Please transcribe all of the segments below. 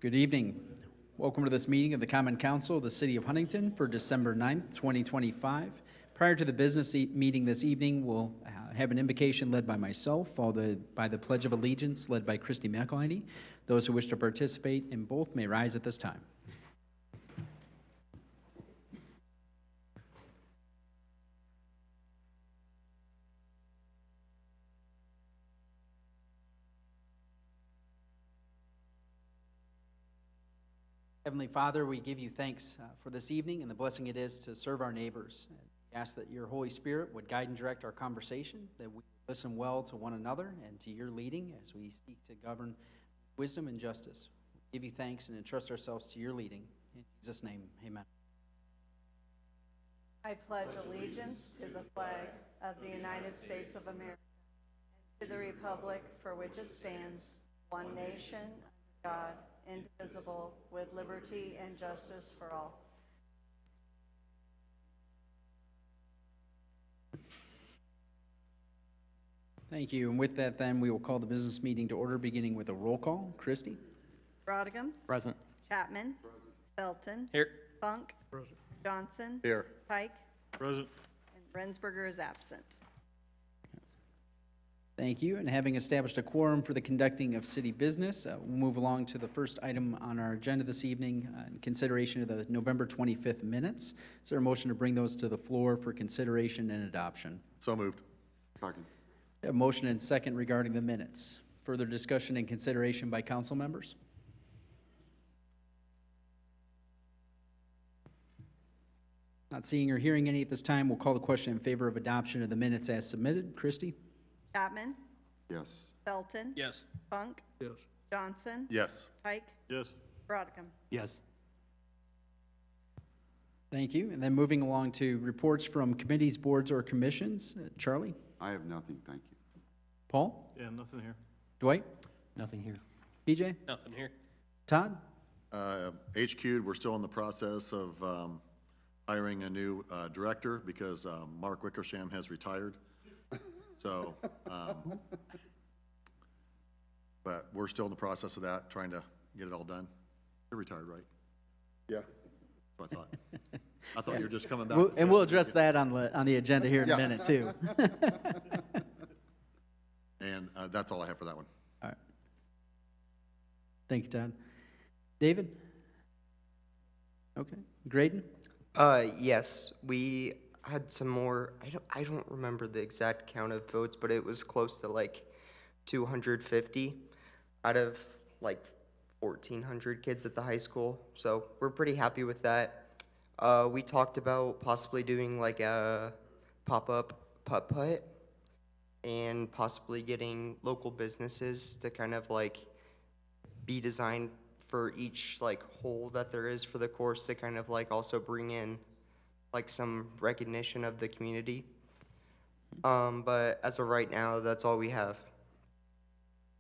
Good evening. Welcome to this meeting of the Common Council of the City of Huntington for December 9th, 2025. Prior to the business meeting this evening, we'll have an invocation led by myself, followed by the Pledge of Allegiance led by Christy McElhinney. Those who wish to participate in both may rise at this time. Heavenly Father, we give you thanks for this evening and the blessing it is to serve our neighbors. We ask that your Holy Spirit would guide and direct our conversation, that we listen well to one another and to your leading as we seek to govern wisdom and justice. We give you thanks and entrust ourselves to your leading. In Jesus' name, amen. I pledge allegiance to the flag of the United States of America and to the republic for which it stands, one nation, under God, indivisible, with liberty and justice for all. Thank you. And with that, then, we will call the business meeting to order, beginning with a roll call. Christy? Rodegam. Present. Chapman. Present. Felton. Here. Funk. Present. Johnson. Here. Pike. Present. And Rensberger is absent. Thank you. And having established a quorum for the conducting of city business, we'll move along to the first item on our agenda this evening, in consideration of the November 25th minutes. Is there a motion to bring those to the floor for consideration and adoption? So moved. Second. A motion and second regarding the minutes. Further discussion and consideration by council members? Not seeing or hearing any at this time, we'll call the question in favor of adoption of the minutes as submitted. Christy? Chapman. Yes. Felton. Yes. Funk. Yes. Johnson. Yes. Pike. Yes. Rodegam. Yes. Thank you. And then moving along to reports from committees, boards, or commissions. Charlie? I have nothing, thank you. Paul? Yeah, nothing here. Dwight? Nothing here. PJ? Nothing here. Todd? HQ'd, we're still in the process of hiring a new director because Mark Wickersham has retired. So, but we're still in the process of that, trying to get it all done. You're retired, right? Yeah. That's what I thought. I thought you were just coming back. And we'll address that on the agenda here in a minute, too. And that's all I have for that one. All right. Thank you, Todd. David? Okay. Graydon? Yes, we had some more. I don't remember the exact count of votes, but it was close to like 250 out of like 1,400 kids at the high school. So we're pretty happy with that. We talked about possibly doing like a pop-up putt-putt and possibly getting local businesses to kind of like be designed for each like hole that there is for the course to kind of like also bring in like some recognition of the community. But as of right now, that's all we have.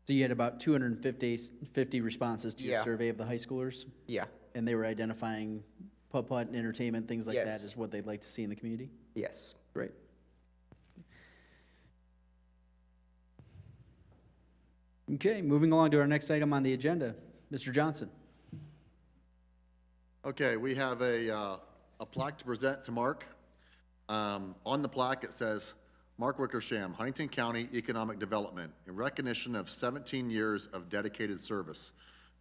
So you had about 250 responses to your survey of the high schoolers? Yeah. And they were identifying putt-putt and entertainment, things like that, Yes. is what they'd like to see in the community? Yes. Great. Okay, moving along to our next item on the agenda. Mr. Johnson. Okay, we have a plaque to present to Mark. On the plaque, it says, Mark Wickersham, Huntington County Economic Development, in recognition of 17 years of dedicated service,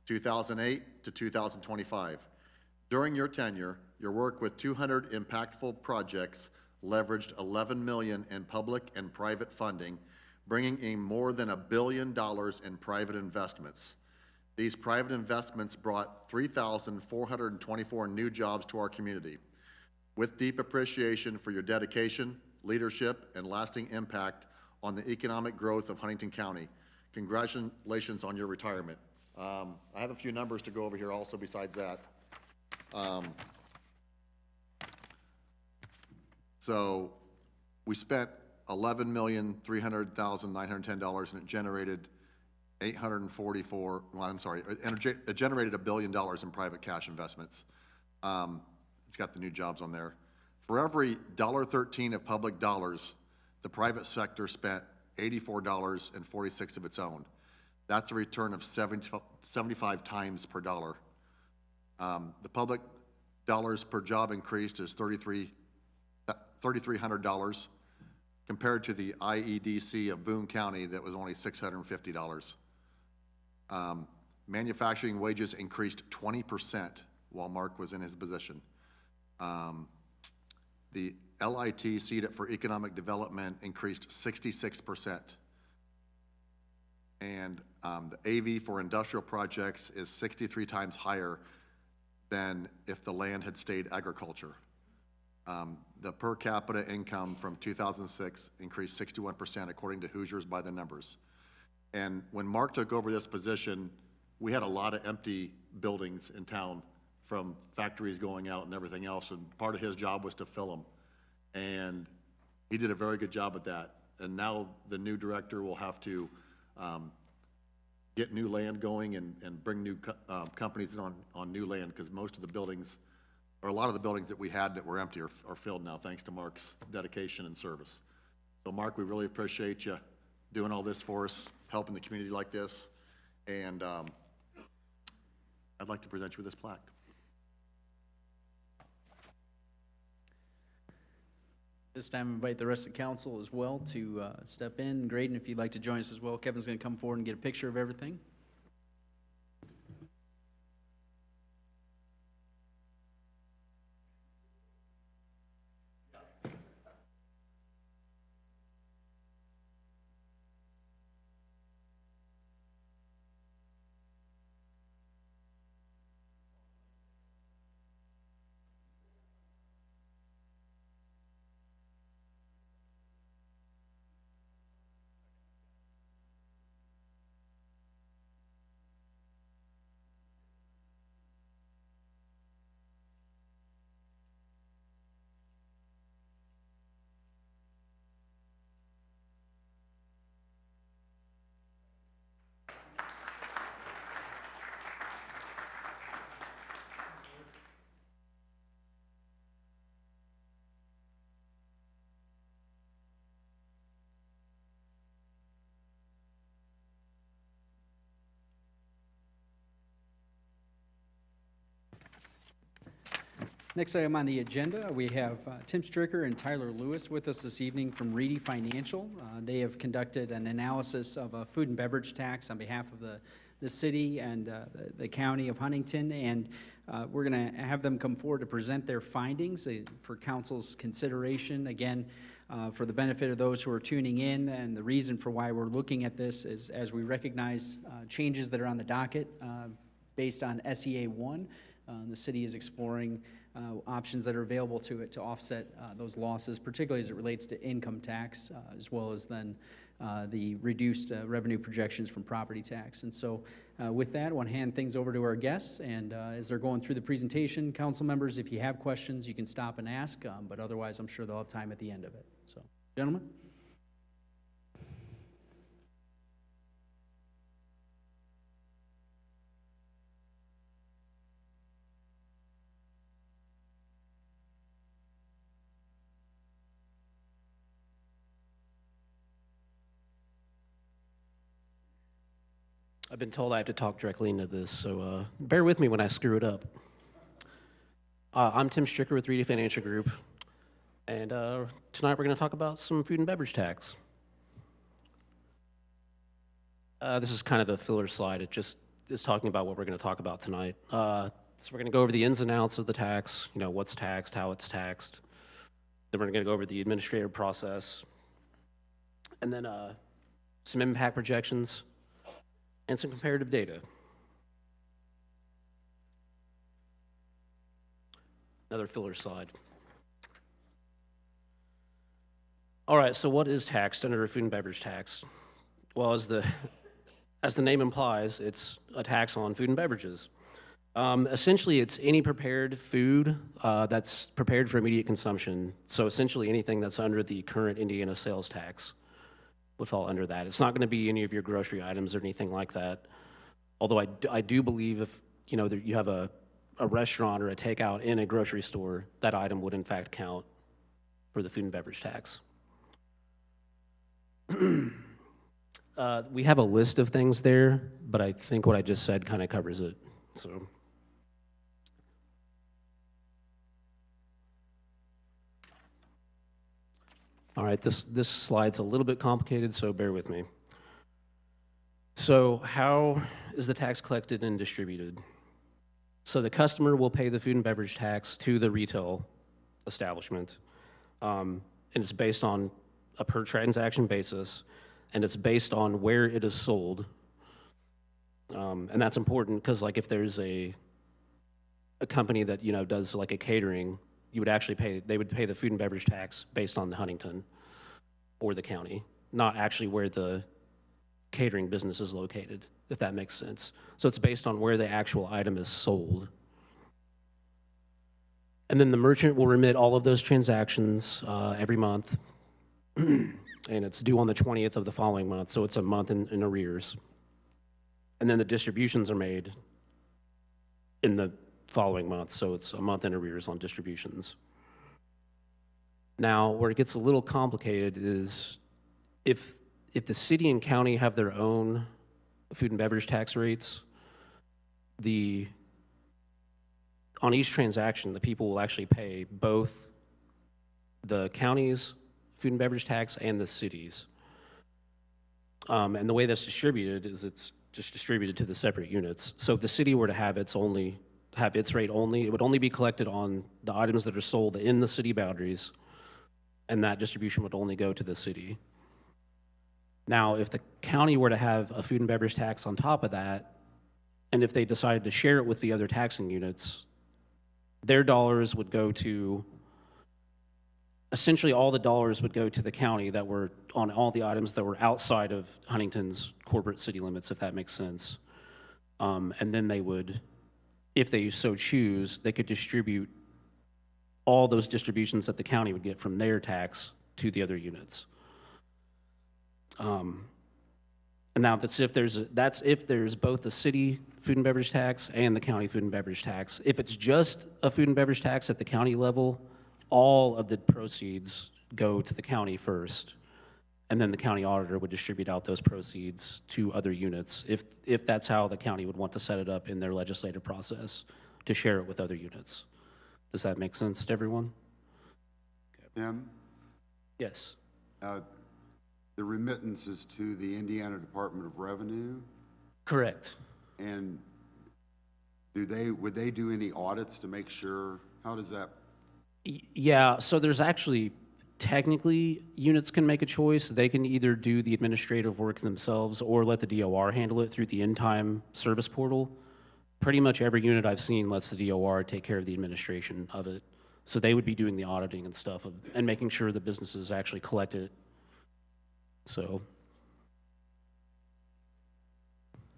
2008 to 2025. During your tenure, your work with 200 impactful projects leveraged $11 million in public and private funding, bringing in more than $1 billion in private investments. These private investments brought 3,424 new jobs to our community. With deep appreciation for your dedication, leadership, and lasting impact on the economic growth of Huntington County, congratulations on your retirement. I have a few numbers to go over here also besides that. So we spent $11,300,910 and it generated it generated $1 billion in private cash investments. It's got the new jobs on there. For every $1.13 of public dollars, the private sector spent $84.46 of its own. That's a return of 75 times per dollar. The public dollars per job increased is $3,300 compared to the IEDC of Boone County that was only $650. Manufacturing wages increased 20% while Mark was in his position. The LIT CDIP for economic development increased 66%. And the AV for industrial projects is 63 times higher than if the land had stayed agriculture. The per capita income from 2006 increased 61% according to Hoosiers by the numbers. And when Mark took over this position, we had a lot of empty buildings in town from factories going out and everything else, and part of his job was to fill them. And he did a very good job at that. And now the new director will have to get new land going and bring new companies in on new land, because most of the buildings, or a lot of the buildings that we had that were empty are filled now, thanks to Mark's dedication and service. So Mark, we really appreciate you doing all this for us, helping the community like this. And I'd like to present you with this plaque. This time, I invite the rest of the council as well to step in. Graydon, if you'd like to join us as well. Kevin's going to come forward and get a picture of everything. Next item on the agenda, we have Tim Stricker and Tyler Lewis with us this evening from Reedy Financial. They have conducted an analysis of a food and beverage tax on behalf of the city and the county of Huntington, and we're going to have them come forward to present their findings for council's consideration. Again, for the benefit of those who are tuning in, and the reason for why we're looking at this is as we recognize changes that are on the docket based on SEA 1. The city is exploring options that are available to it to offset those losses, particularly as it relates to income tax, as well as then the reduced revenue projections from property tax. And so with that, I want to hand things over to our guests, and as they're going through the presentation, council members, if you have questions, you can stop and ask, but otherwise I'm sure they'll have time at the end of it. So, gentlemen. I've been told I have to talk directly into this, so bear with me when I screw it up. I'm Tim Stricker with Reedy Financial Group, and tonight we're going to talk about some food and beverage tax. This is kind of a filler slide. It just is talking about what we're going to talk about tonight. So we're going to go over the ins and outs of the tax, you know, what's taxed, how it's taxed. Then we're going to go over the administrative process, and then some impact projections, and some comparative data. Another filler slide. All right, so what is taxed under a food and beverage tax? Well, as the name implies, it's a tax on food and beverages. Essentially, it's any prepared food that's prepared for immediate consumption. So essentially anything that's under the current Indiana sales tax would fall under that. It's not going to be any of your grocery items or anything like that. Although I do believe if you know you have a restaurant or a takeout in a grocery store, that item would in fact count for the food and beverage tax. We have a list of things there, but I think what I just said kind of covers it, so. All right, this slide's a little bit complicated, so bear with me. So how is the tax collected and distributed? So the customer will pay the food and beverage tax to the retail establishment, and it's based on a per transaction basis, and it's based on where it is sold. And that's important because, like, if there's a company that, you know, does like a catering, you would actually pay, they would pay the food and beverage tax based on the Huntington or the county, not actually where the catering business is located, if that makes sense. So it's based on where the actual item is sold. And then the merchant will remit all of those transactions every month, and it's due on the 20th of the following month, so it's a month in arrears. And then the distributions are made in the following month, so it's a month in arrears on distributions. Now, where it gets a little complicated is if the city and county have their own food and beverage tax rates, on each transaction, the people will actually pay both the county's food and beverage tax and the city's. And the way that's distributed is it's just distributed to the separate units. So if the city were to have its rate only, it would only be collected on the items that are sold in the city boundaries, and that distribution would only go to the city. Now, if the county were to have a food and beverage tax on top of that, and if they decided to share it with the other taxing units, their dollars would go to, essentially all the dollars would go to the county that were on all the items that were outside of Huntington's corporate city limits, if that makes sense. And then they would, if they so choose, they could distribute all those distributions that the county would get from their tax to the other units. And now that's if there's both the city food and beverage tax and the county food and beverage tax. If it's just a food and beverage tax at the county level, all of the proceeds go to the county first, and then the county auditor would distribute out those proceeds to other units if that's how the county would want to set it up in their legislative process to share it with other units. Does that make sense to everyone? Tim, Yes. the remittances to the Indiana Department of Revenue, Correct. and would they do any audits to make sure, how does that? Yeah, so there's actually, technically, units can make a choice. They can either do the administrative work themselves or let the DOR handle it through the in-time service portal. Pretty much every unit I've seen lets the DOR take care of the administration of it. So they would be doing the auditing and stuff and making sure the businesses actually collect it. So,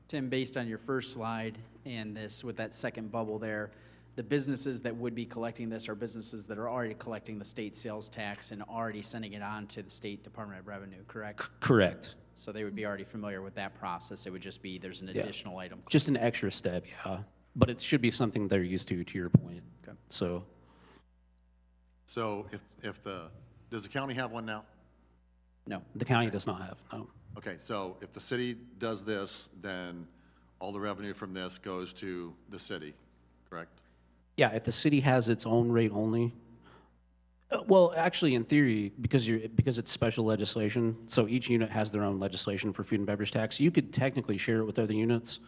Tim, based on your first slide and this, with that second bubble there, the businesses that would be collecting this are businesses that are already collecting the state sales tax and already sending it on to the State Department of Revenue, correct? correct. So they would be already familiar with that process. It would just be, there's an additional item. Just an extra step, yeah. But it should be something they're used to your point. Okay. So, Does the county have one now? No. the county does not have, no. Okay, so if the city does this, then all the revenue from this goes to the city, correct? Yeah, if the city has its own rate only, well, actually, in theory, because it's special legislation, so each unit has their own legislation for food and beverage tax, you could technically share it with other units,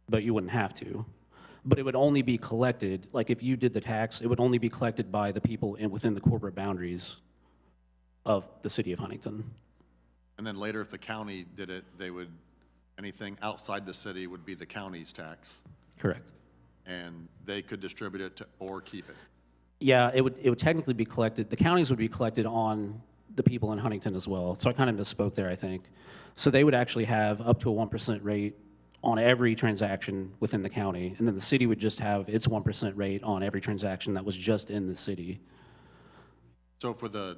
but you wouldn't have to. But it would only be collected, like if you did the tax, it would only be collected by the people within the corporate boundaries of the city of Huntington. And then later, if the county did it, anything outside the city would be the county's tax, Correct. and they could distribute it or keep it. Yeah, it would technically be collected, the counties would be collected on the people in Huntington as well. So I kind of misspoke there, I think. So they would actually have up to a 1% rate on every transaction within the county, and then the city would just have its 1% rate on every transaction that was just in the city. So for the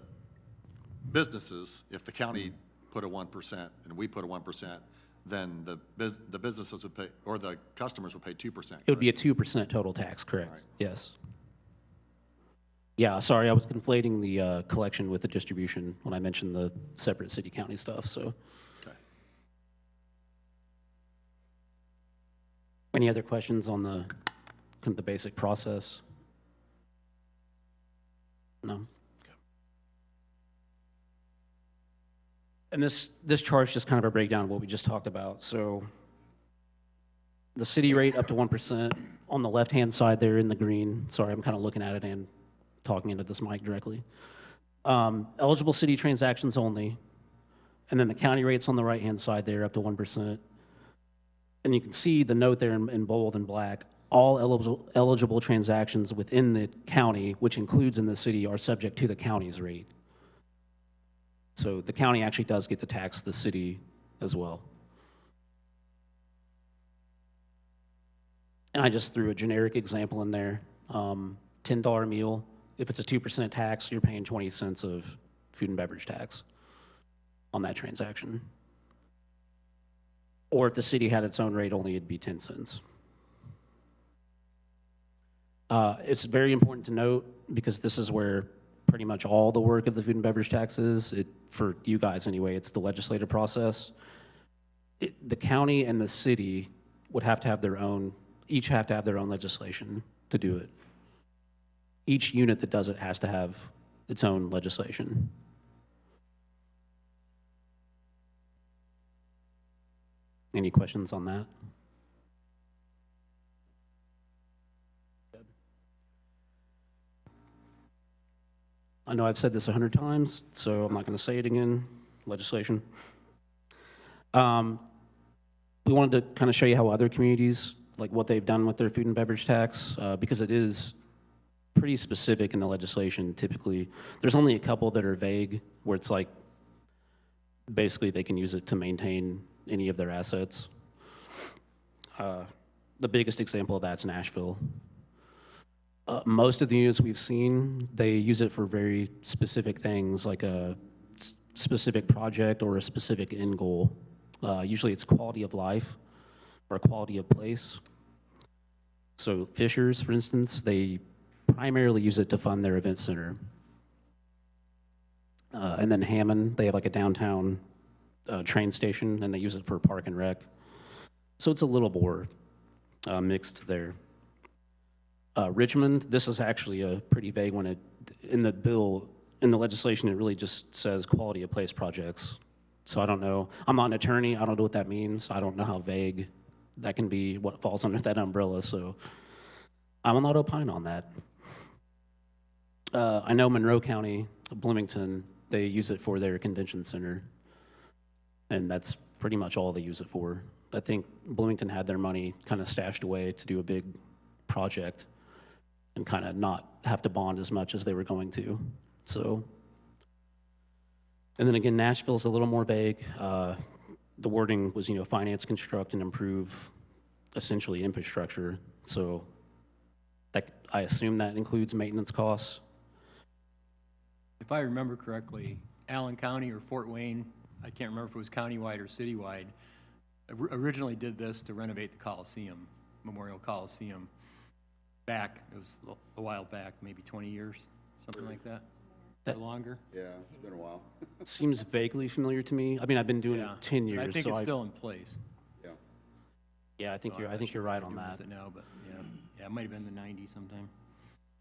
businesses, if the county put a 1% and we put a 1%, then the businesses would pay, or the customers would pay 2%. It would be a 2% total tax, correct? Right. Yes. Yeah, sorry, I was conflating the collection with the distribution when I mentioned the separate city-county stuff, so. Okay. Any other questions on the, kind of the basic process? No? Okay. And this chart's just kind of a breakdown of what we just talked about. So the city rate up to 1%. On the left-hand side there in the green, sorry, I'm kind of looking at it and talking into this mic directly. Eligible city transactions only. And then the county rates on the right-hand side there up to 1%. And you can see the note there in bold and black. All eligible transactions within the county, which includes in the city, are subject to the county's rate. So the county actually does get to tax the city as well. And I just threw a generic example in there. $10 meal. If it's a 2% tax, you're paying 20 cents of food and beverage tax on that transaction. Or if the city had its own rate only, it'd be 10 cents. It's very important to note, because this is where pretty much all the work of the food and beverage tax is, for you guys anyway, it's the legislative process. The county and the city would have to have their own, each have to have their own legislation to do it. Each unit that does it has to have its own legislation. Any questions on that? I know I've said this 100 times, so I'm not going to say it again. Legislation. We wanted to kind of show you how other communities, like what they've done with their food and beverage tax, because it is pretty specific in the legislation typically. There's only a couple that are vague, where it's like, basically they can use it to maintain any of their assets. The biggest example of that's Nashville. Most of the units we've seen, they use it for very specific things, like a specific project or a specific end goal. Usually it's quality of life or quality of place. So Fishers, for instance, they primarily use it to fund their event center. And then Hammond, they have like a downtown train station, and they use it for park and rec. So it's a little more mixed there. Richmond, this is actually a pretty vague one. In the bill, in the legislation, it really just says quality of place projects. So I don't know. I'm not an attorney. I don't know what that means. I don't know how vague that can be, what falls under that umbrella. So I will not opine on that. I know Monroe County, Bloomington, they use it for their convention center. And that's pretty much all they use it for. I think Bloomington had their money kind of stashed away to do a big project and kind of not have to bond as much as they were going to. So, and then again, Nashville's a little more vague. The wording was, finance, construct, and improve essentially infrastructure. So I assume that includes maintenance costs. If I remember correctly, Allen County or Fort Wayne, I can't remember if it was countywide or citywide, originally did this to renovate the Coliseum, Memorial Coliseum. Back, it was a while back, maybe 20 years, something like that, or longer. Yeah, it's been a while. It seems vaguely familiar to me. I mean, I've been doing it 10 years. I think so it's still in place. Yeah. Yeah, I think So you're. I'm I not think sure you're what right they're on doing that. with it now, but yeah, it might have been the 90s sometime.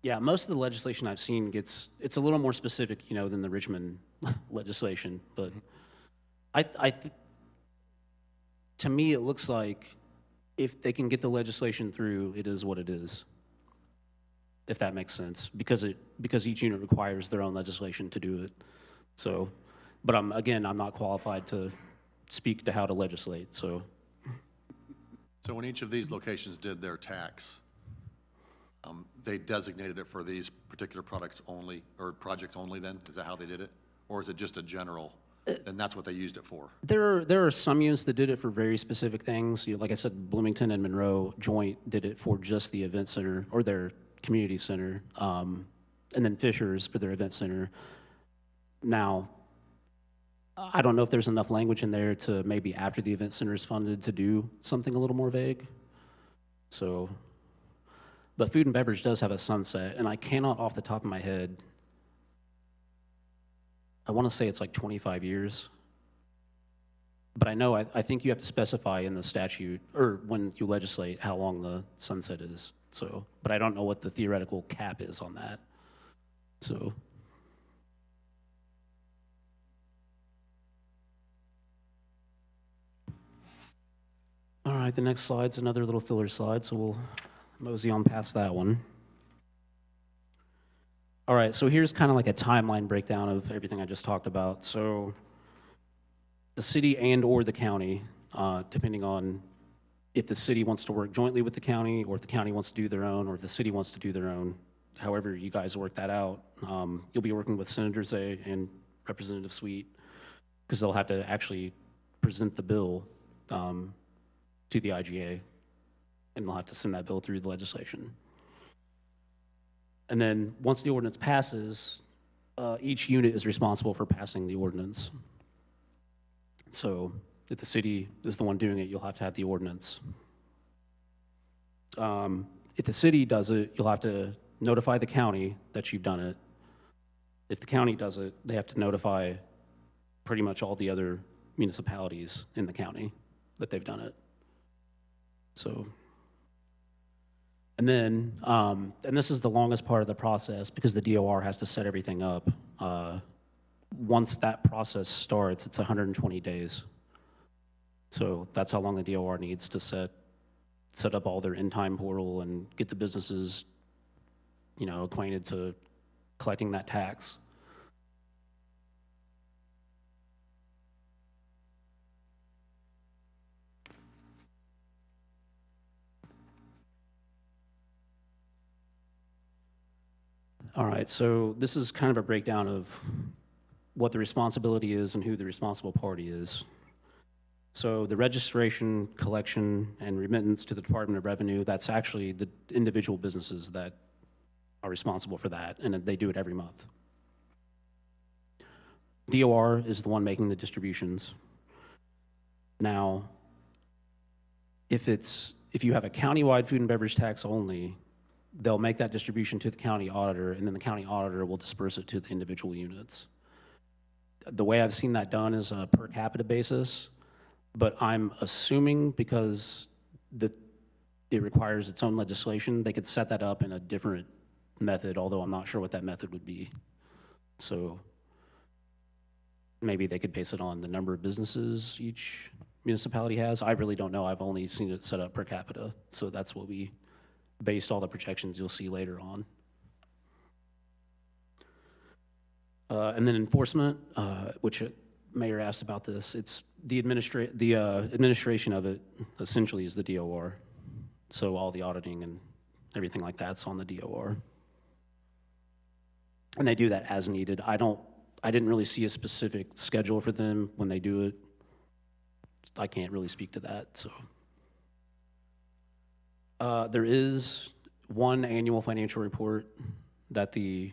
Yeah, most of the legislation I've seen it's a little more specific, than the Richmond legislation. But to me, it looks like if they can get the legislation through, it is what it is. If that makes sense, because each unit requires their own legislation to do it. So, but I'm not qualified to speak to how to legislate. So when each of these locations did their tax, they designated it for these particular products only, or projects only then? Is that how they did it? Or is it just a general, and that's what they used it for? there are some units that did it for very specific things. Like I said, Bloomington and Monroe joint did it for just the event center or their community center, and then Fishers for their event center. Now, I don't know if there's enough language in there to maybe after the event center is funded to do something a little more vague. So, but food and beverage does have a sunset, and I cannot off the top of my head, I want to say it's like 25 years. But I know, I think you have to specify in the statute, or when you legislate, how long the sunset is. So, but I don't know what the theoretical cap is on that. So, all right, the next slide's another little filler slide, so we'll mosey on past that one. All right, so here's kind of like a timeline breakdown of everything I just talked about. So the city and/or the county, depending on if the city wants to work jointly with the county, or if the county wants to do their own, or if the city wants to do their own, however you guys work that out, you'll be working with Senator Zay and Representative Sweet, because they'll have to actually present the bill to the IGA, and they'll have to send that bill through the legislation. And then once the ordinance passes, each unit is responsible for passing the ordinance. So if the city is the one doing it, you'll have to have the ordinance. If the city does it, you'll have to notify the county that you've done it. If the county does it, they have to notify pretty much all the other municipalities in the county that they've done it. So, and then, and this is the longest part of the process because the DOR has to set everything up. Once that process starts, it's 120 days. So that's how long the DOR needs to set up all their in-time portal and get the businesses, you know, acquainted to collecting that tax. All right, so this is kind of a breakdown of what the responsibility is and who the responsible party is. So the registration, collection, and remittance to the Department of Revenue, that's actually the individual businesses that are responsible for that, and they do it every month. DOR is the one making the distributions. Now, if you have a countywide food and beverage tax only, they'll make that distribution to the county auditor, and then the county auditor will disperse it to the individual units. The way I've seen that done is a per capita basis, but I'm assuming because it requires its own legislation, they could set that up in a different method, although I'm not sure what that method would be. So maybe they could base it on the number of businesses each municipality has. I really don't know. I've only seen it set up per capita, so that's what we based all the projections you'll see later on. And then enforcement, which Mayor asked about this, it's the administration of it essentially is the DOR. So all the auditing and everything like that's on the DOR. And they do that as needed. I didn't really see a specific schedule for them when they do it. I can't really speak to that, so. There is one annual financial report that the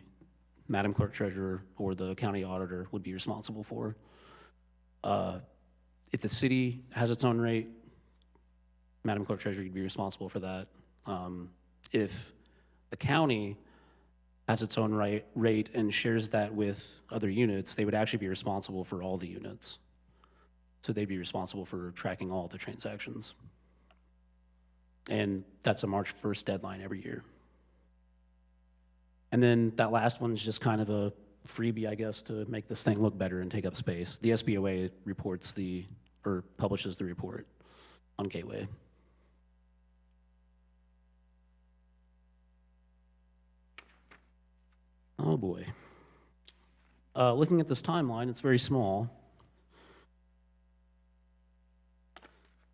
Madam Clerk Treasurer or the county auditor would be responsible for. If the city has its own rate, Madam Clerk Treasurer would be responsible for that. If the county has its own rate and shares that with other units, they would actually be responsible for all the units. So they'd be responsible for tracking all the transactions. And that's a March 1st deadline every year. And then that last one is just kind of a freebie, I guess, to make this thing look better and take up space. The SBOA reports publishes the report on Gateway. Oh boy. Looking at this timeline, it's very small.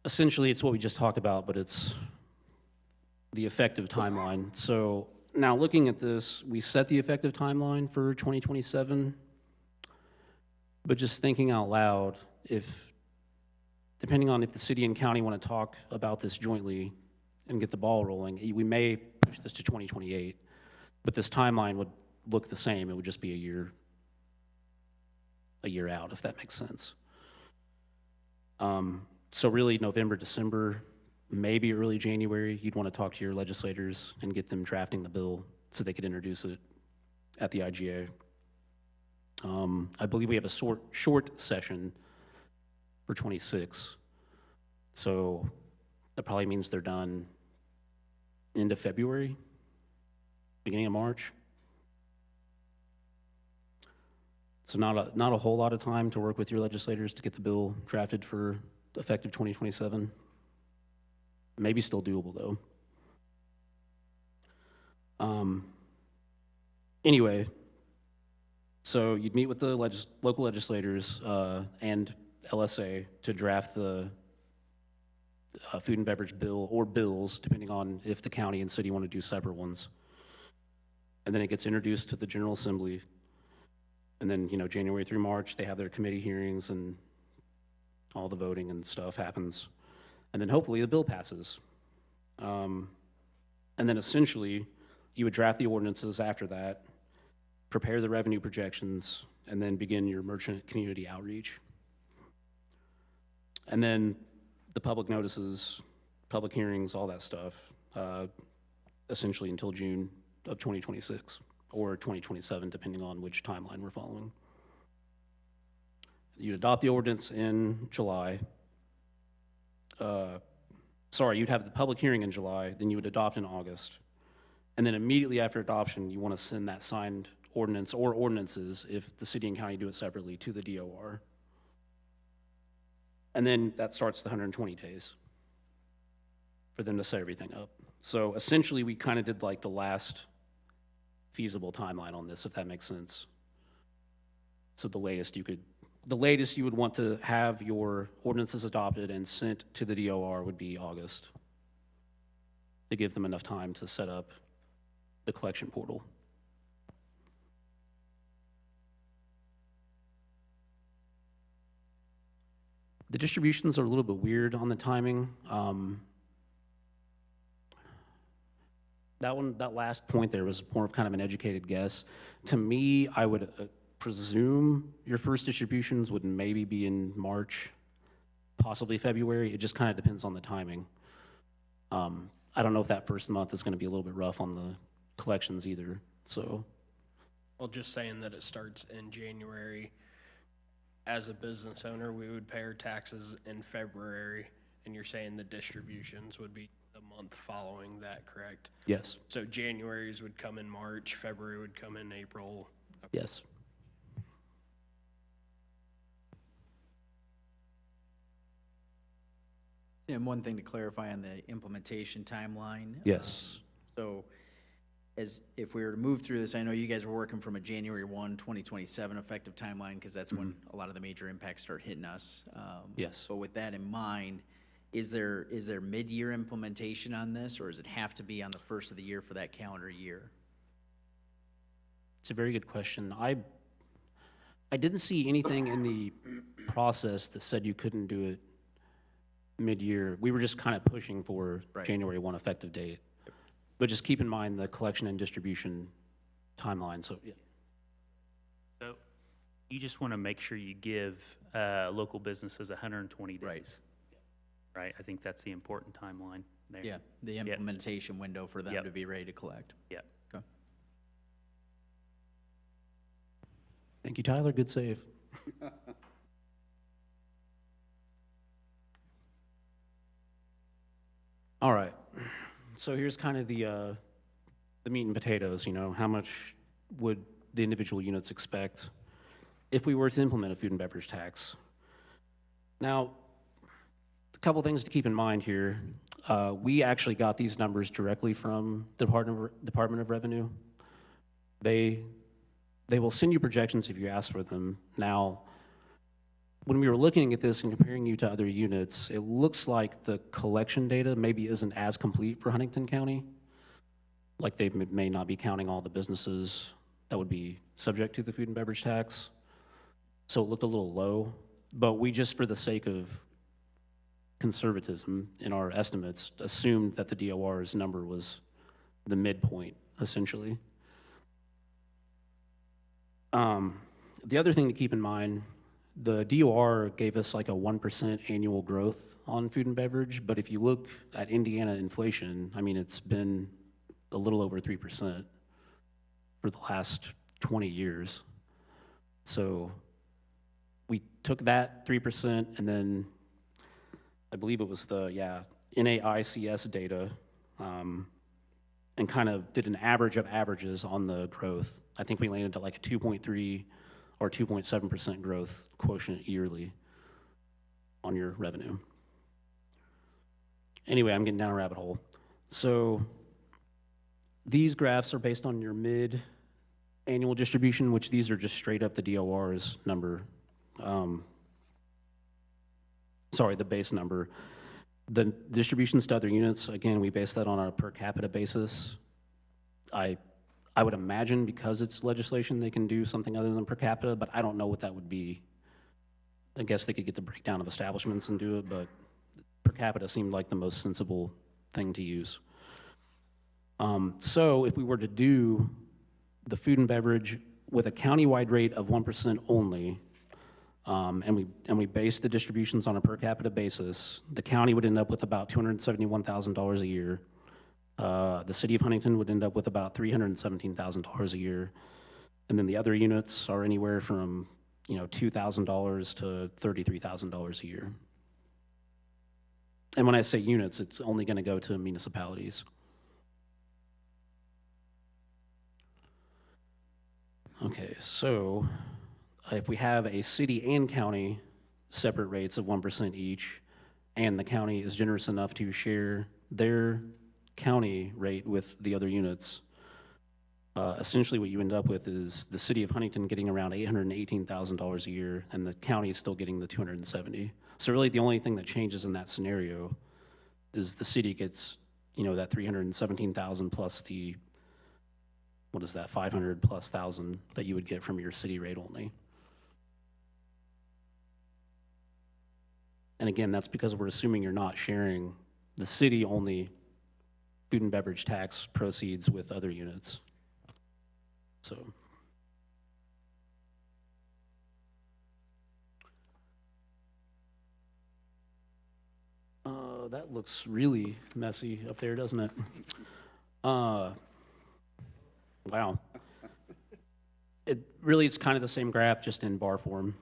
Essentially, it's what we just talked about, but it's the effective timeline. So now looking at this, we set the effective timeline for 2027, but just thinking out loud, depending on if the city and county want to talk about this jointly and get the ball rolling, we may push this to 2028, but this timeline would look the same. It would just be a year out, if that makes sense. So really November, December, maybe early January, you'd want to talk to your legislators and get them drafting the bill so they could introduce it at the IGA. I believe we have a short session for '26. So that probably means they're done end of February, beginning of March. So not a whole lot of time to work with your legislators to get the bill drafted for effective 2027. Maybe still doable, though. Anyway, so you'd meet with the local legislators and LSA to draft the food and beverage bill, or bills, depending on if the county and city want to do separate ones. And then it gets introduced to the General Assembly. And then, January through March, they have their committee hearings and all the voting and stuff happens. And then hopefully the bill passes. And then essentially, you would draft the ordinances after that, prepare the revenue projections, and then begin your merchant community outreach. And then the public notices, public hearings, all that stuff, essentially until June of 2026 or 2027, depending on which timeline we're following. You'd adopt the ordinance in July. You'd have the public hearing in July, then you would adopt in August. And then immediately after adoption, you want to send that signed ordinance or ordinances, if the city and county do it separately, to the DOR. And then that starts the 120 days for them to set everything up. So essentially, we kind of did like the last feasible timeline on this, if that makes sense. So the latest you would want to have your ordinances adopted and sent to the DOR would be August, to give them enough time to set up the collection portal. The distributions are a little bit weird on the timing. That last point there was more of kind of an educated guess. To me, I would presume your first distributions would maybe be in March, possibly February. It just kind of depends on the timing. I don't know if that first month is going to be a little bit rough on the collections either, so. Well, just saying that it starts in January, as a business owner, we would pay our taxes in February, and you're saying the distributions would be the month following that, correct? Yes, So January's would come in March, February would come in April. yes. And one thing to clarify on the implementation timeline. Yes. So if we were to move through this, I know you guys were working from a January 1, 2027 effective timeline, because that's when a lot of the major impacts start hitting us. Yes. But with that in mind, is there mid-year implementation on this, or does it have to be on the first of the year for that calendar year? It's a very good question. I didn't see anything in the process that said you couldn't do it mid-year. We were just kind of pushing for Right. January 1 effective date. But just keep in mind the collection and distribution timeline, so, yeah. So you just want to make sure you give local businesses 120 days. Right. Right? I think that's the important timeline there. Yeah, the implementation window for them Yep. to be ready to collect. Yeah. Okay. Thank you, Tyler, good save. All right, so here's kind of the meat and potatoes, how much would the individual units expect if we were to implement a food and beverage tax? Now, a couple things to keep in mind here. We actually got these numbers directly from the Department of Revenue. They will send you projections if you ask for them. Now, when we were looking at this and comparing you to other units, it looks like the collection data maybe isn't as complete for Huntington County. Like they may not be counting all the businesses that would be subject to the food and beverage tax. So it looked a little low, but we just, for the sake of conservatism in our estimates, assumed that the DOR's number was the midpoint, essentially. The other thing to keep in mind, the DOR gave us like a 1% annual growth on food and beverage, but if you look at Indiana inflation, I mean, it's been a little over 3% for the last 20 years. So we took that 3% and then I believe it was the, NAICS data, and kind of did an average of averages on the growth. I think we landed at like a 2.3 or 2.7% growth quotient yearly on your revenue. Anyway, I'm getting down a rabbit hole. So these graphs are based on your mid-annual distribution, which these are just straight up the DOR's number. Sorry, the base number. The distributions to other units, again, we base that on a per capita basis. I would imagine because it's legislation, they can do something other than per capita, but I don't know what that would be. I guess they could get the breakdown of establishments and do it, but per capita seemed like the most sensible thing to use. So if we were to do the food and beverage with a countywide rate of 1% only, and we base the distributions on a per capita basis, the county would end up with about $271,000 a year. The city of Huntington would end up with about $317,000 a year. And then the other units are anywhere from, $2,000 to $33,000 a year. And when I say units, it's only going to go to municipalities. Okay, so if we have a city and county separate rates of 1% each, and the county is generous enough to share their county rate with the other units, essentially what you end up with is the city of Huntington getting around $818,000 a year, and the county is still getting the $270,000. So really the only thing that changes in that scenario is the city gets, that $317,000 plus the, what is that, $500,000 plus that you would get from your city rate only. And again, that's because we're assuming you're not sharing the city only food and beverage tax proceeds with other units. So. That looks really messy up there, doesn't it? Wow. It's kind of the same graph, just in bar form.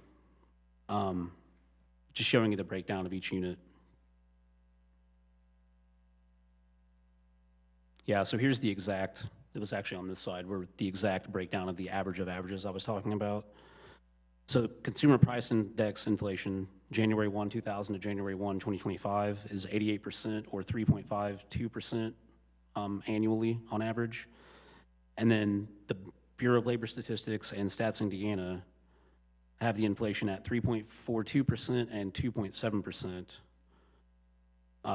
Just showing you the breakdown of each unit. Yeah, so here's the exact, it was actually on this side, where the exact breakdown of the average of averages I was talking about. So consumer price index inflation, January 1, 2000 to January 1, 2025 is 88% or 3.52% annually on average. And then the Bureau of Labor Statistics and Stats Indiana have the inflation at 3.42% and 2.7%.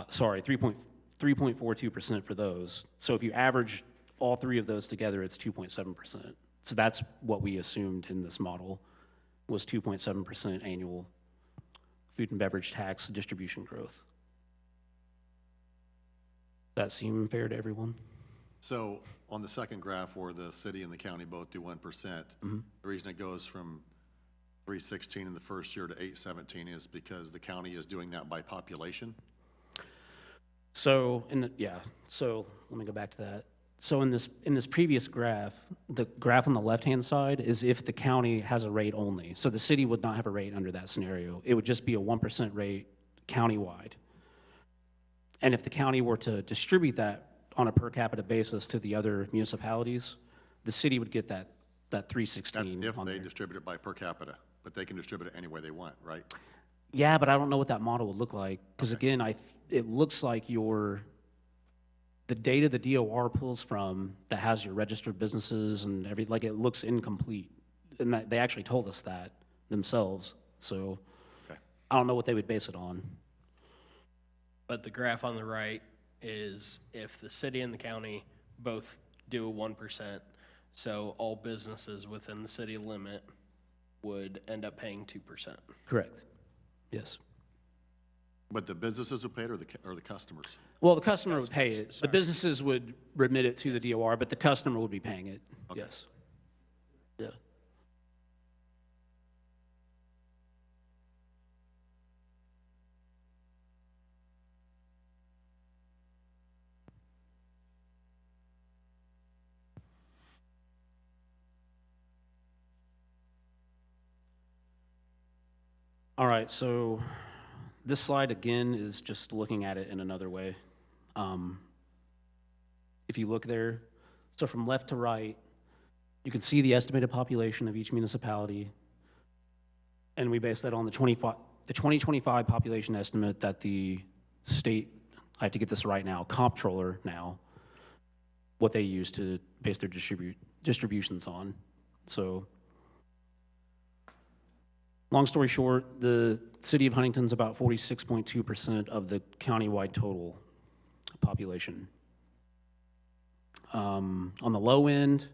Sorry, 3.42% for those. So if you average all three of those together, it's 2.7%. So that's what we assumed in this model, was 2.7% annual food and beverage tax distribution growth. Does that seem fair to everyone? So on the second graph where the city and the county both do 1%, the reason it goes from 316 in the first year to 817 is because the county is doing that by population? So so let me go back to that. So in this previous graph, the graph on the left-hand side is if the county has a rate only. So the city would not have a rate under that scenario. It would just be a 1% rate countywide. And if the county were to distribute that on a per capita basis to the other municipalities, the city would get that 316. That's if on they there. distribute it by per capita, but they can distribute it any way they want, right? Yeah, but I don't know what that model would look like. Because again, it looks like the data the DOR pulls from that has your registered businesses and it looks incomplete. And they actually told us that themselves. So Okay. I don't know what they would base it on. But the graph on the right is if the city and the county both do a 1%, so all businesses within the city limit would end up paying 2%. Correct. Yes. But the businesses would pay it or the customers? Well, the customer would pay it. The Sorry. businesses would remit it to the DOR, but the customer would be paying it. Okay. Yes. Yeah. All right, so this slide again is just looking at it in another way. If you look there, so from left to right, you can see the estimated population of each municipality, and we base that on the 2025 population estimate that the state, I have to get this right now, comptroller now, what they use to base their distributions on. So, long story short, the city of Huntington's about 46.2% of the countywide total population. On the low end,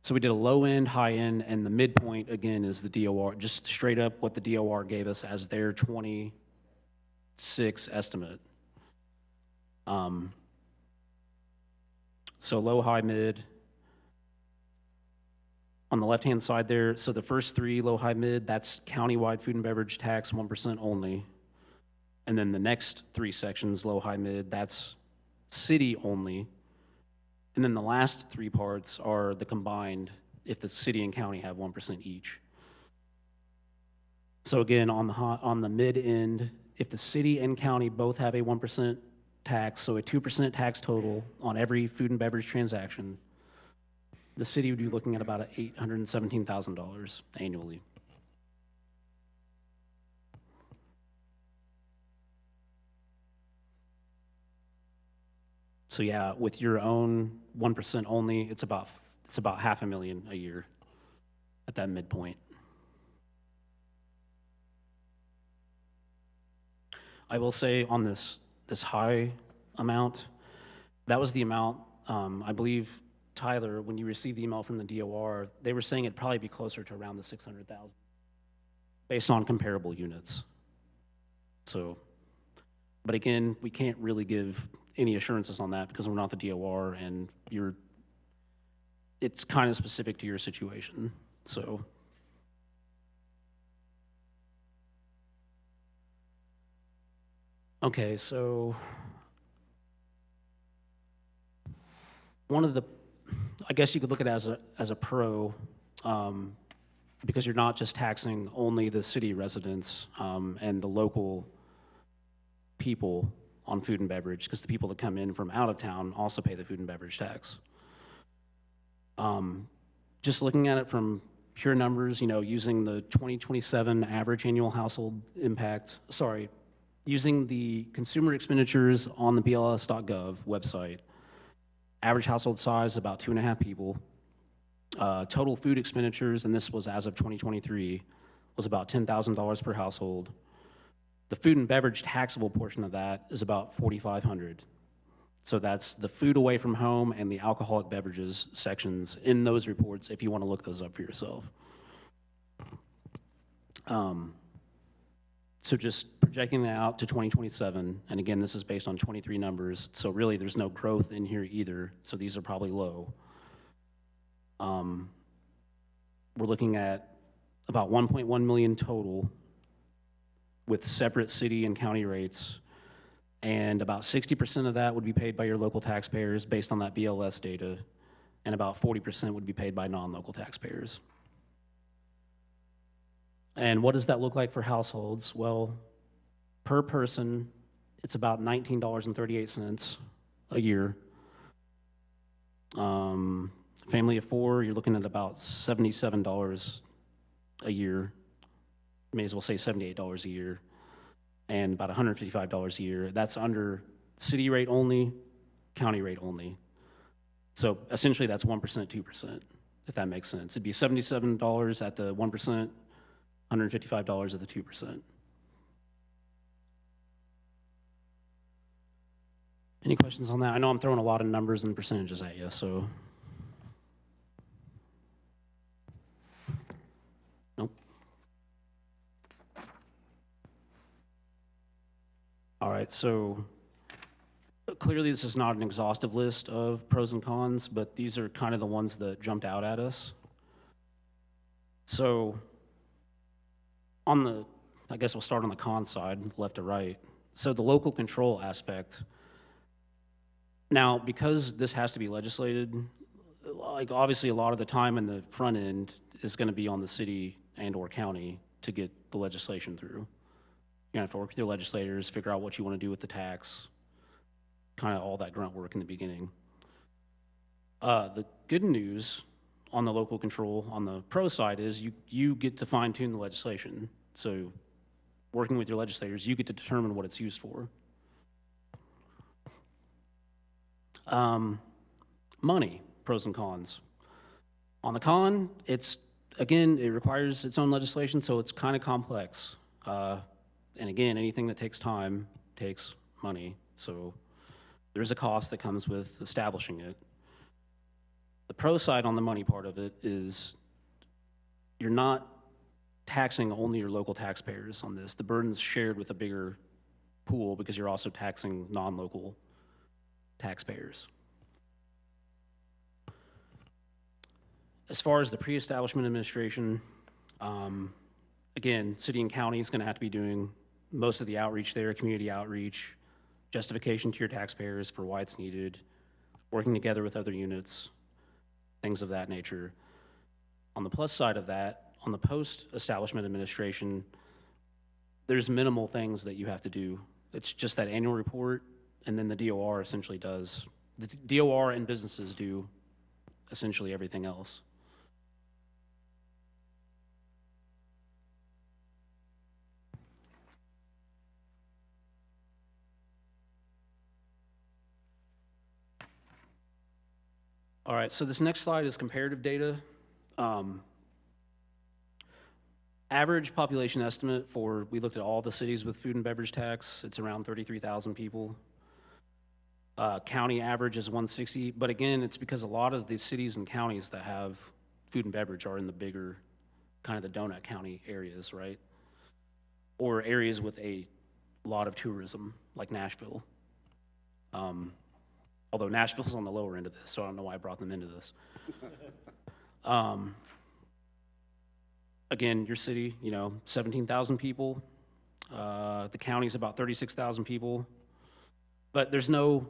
so we did a low end, high end, and the midpoint, again, is the DOR, just straight up what the DOR gave us as their 26 estimate. So low, high, mid. On the left-hand side there, so the first three, low, high, mid, that's countywide food and beverage tax, 1% only. And then the next three sections, low, high, mid, that's city only. And then the last three parts are the combined, if the city and county have 1% each. So again, on the mid end, if the city and county both have a 1% tax, so a 2% tax total on every food and beverage transaction, the city would be looking at about $817,000 annually. So yeah, with your own 1% only, it's about $500,000 a year at that midpoint. I will say on this high amount, that was the amount, I believe, Tyler, when you received the email from the DOR, they were saying it'd probably be closer to around the 600,000 based on comparable units. So, but again, we can't really give any assurances on that because we're not the DOR and it's kind of specific to your situation, so. Okay, so one of the, I guess you could look at it as a pro, because you're not just taxing only the city residents and the local people on food and beverage, because the people that come in from out of town also pay the food and beverage tax. Just looking at it from pure numbers, using the 2027 average annual household impact, using the consumer expenditures on the BLS.gov website, average household size about 2.5 people. Total food expenditures, and this was as of 2023, was about $10,000 per household. The food and beverage taxable portion of that is about $4,500. So that's the food away from home and the alcoholic beverages sections in those reports if you want to look those up for yourself. So just projecting that out to 2027, and again, this is based on 23 numbers, so really there's no growth in here either, so these are probably low. We're looking at about 1.1 million total with separate city and county rates, and about 60% of that would be paid by your local taxpayers based on that BLS data, and about 40% would be paid by non-local taxpayers. And what does that look like for households? Well, per person, it's about $19.38 a year. Family of four, you're looking at about $77 a year. May as well say $78 a year, and about $155 a year. That's under city rate only, county rate only. So essentially that's 1%, 2%, if that makes sense. It'd be $77 at the 1%, $155 at the 2%. Any questions on that? I know I'm throwing a lot of numbers and percentages at you, so. Nope. All right, so clearly this is not an exhaustive list of pros and cons, but these are kind of the ones that jumped out at us. So I guess we'll start on the con side, left to right. So the local control aspect. Now, because this has to be legislated, like obviously a lot of the time in the front end is going to be on the city and or county to get the legislation through. You're gonna have to work with your legislators, figure out what you want to do with the tax, kind of all that grunt work in the beginning. The good news on the local control, on the pro side, is you get to fine tune the legislation. So working with your legislators, you get to determine what it's used for. Money, pros and cons. On the con, again, it requires its own legislation, so it's kind of complex. And again, anything that takes time takes money, so there's a cost that comes with establishing it. The pro side on the money part of it is you're not taxing only your local taxpayers on this. The burden's shared with a bigger pool because you're also taxing non-local taxpayers. As far as the pre-establishment administration, again, city and county is going to have to be doing most of the outreach there, community outreach, justification to your taxpayers for why it's needed, working together with other units, things of that nature. On the plus side of that, on the post-establishment administration, there's minimal things that you have to do. It's just that annual report, and then the DOR essentially does. The DOR and businesses do essentially everything else. All right, so this next slide is comparative data. Average population estimate we looked at all the cities with food and beverage tax, it's around 33,000 people. County average is 160, but again, it's because a lot of the cities and counties that have food and beverage are in the bigger, kind of the donut county areas, right? Or areas with a lot of tourism, like Nashville. Although Nashville's on the lower end of this, so I don't know why I brought them into this. Again, your city, 17,000 people. The county's about 36,000 people. But there's no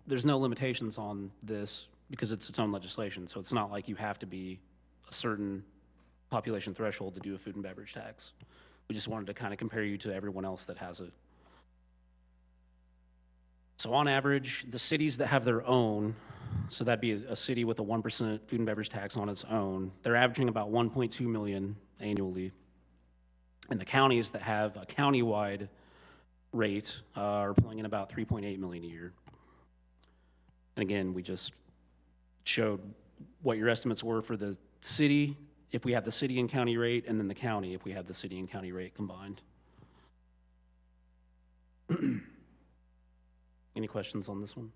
limitations on this because it's its own legislation. So it's not like you have to be a certain population threshold to do a food and beverage tax. We just wanted to kind of compare you to everyone else that has it. So on average, the cities that have their own, so that'd be a city with a 1% food and beverage tax on its own, they're averaging about 1.2 million annually. And the counties that have a countywide rate are pulling in about 3.8 million a year. And again, we just showed what your estimates were for the city, if we have the city and county rate, and then the county if we have the city and county rate combined. Any questions on this one?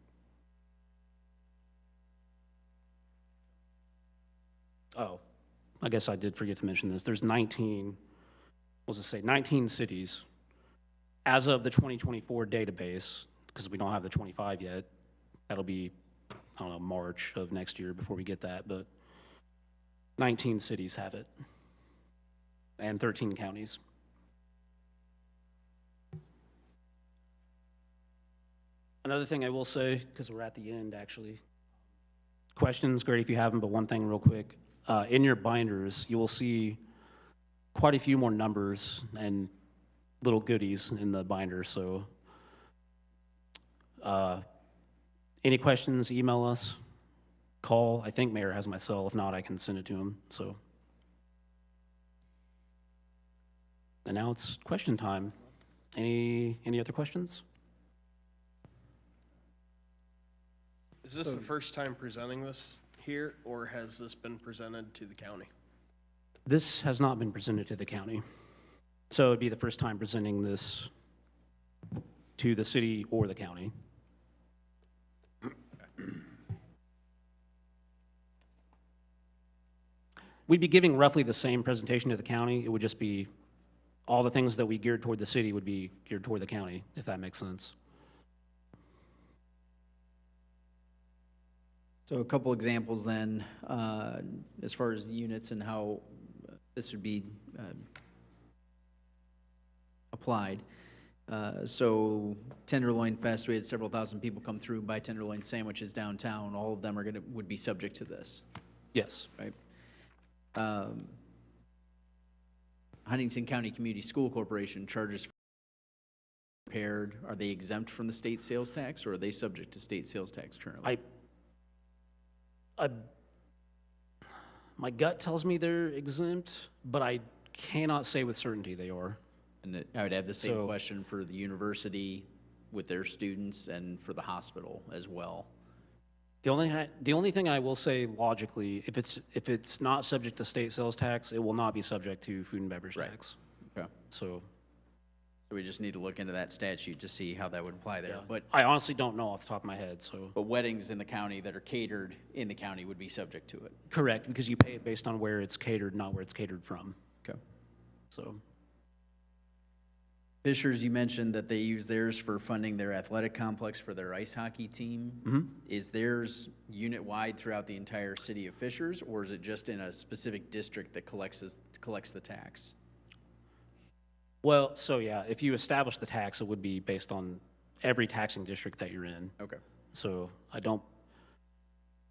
Oh, I guess I did forget to mention this. There's 19 cities as of the 2024 database, because we don't have the 25 yet. That'll be, I don't know, March of next year before we get that, but 19 cities have it, and 13 counties. Another thing I will say, because we're at the end actually, questions, great if you have them, but one thing real quick. In your binders, you will see quite a few more numbers and little goodies in the binder, so any questions, email us, call. I think Mayor has my cell. If not, I can send it to him, so. And now it's question time. Any other questions? Is this the first time presenting this here, or has this been presented to the county? This has not been presented to the county. So it'd be the first time presenting this to the city or the county. We'd be giving roughly the same presentation to the county. It would just be all the things that we geared toward the city would be geared toward the county, if that makes sense. So a couple examples then, as far as units and how this would be applied. So Tenderloin Fest, we had several thousand people come through, buy tenderloin sandwiches downtown. All of them would be subject to this, Yes. right? Huntington County Community School Corporation charges for prepared, are they exempt from the state sales tax, or are they subject to state sales tax currently? My gut tells me they're exempt, but I cannot say with certainty they are. And I would have the same So- question for the university with their students and for the hospital as well. The only thing I will say logically, if it's not subject to state sales tax, it will not be subject to food and beverage Right. tax. Okay. So So we just need to look into that statute to see how that would apply there. But I honestly don't know off the top of my head, so. weddings in the county that are catered in the county would be subject to it. Correct, because you pay it based on where it's catered, not where it's catered from, Okay. so. Fishers, you mentioned that they use theirs for funding their athletic complex for their ice hockey team. Is theirs unit-wide throughout the entire city of Fishers, or is it just in a specific district that collects the tax? Well, so yeah, if you establish the tax, it would be based on every taxing district that you're in. Okay. So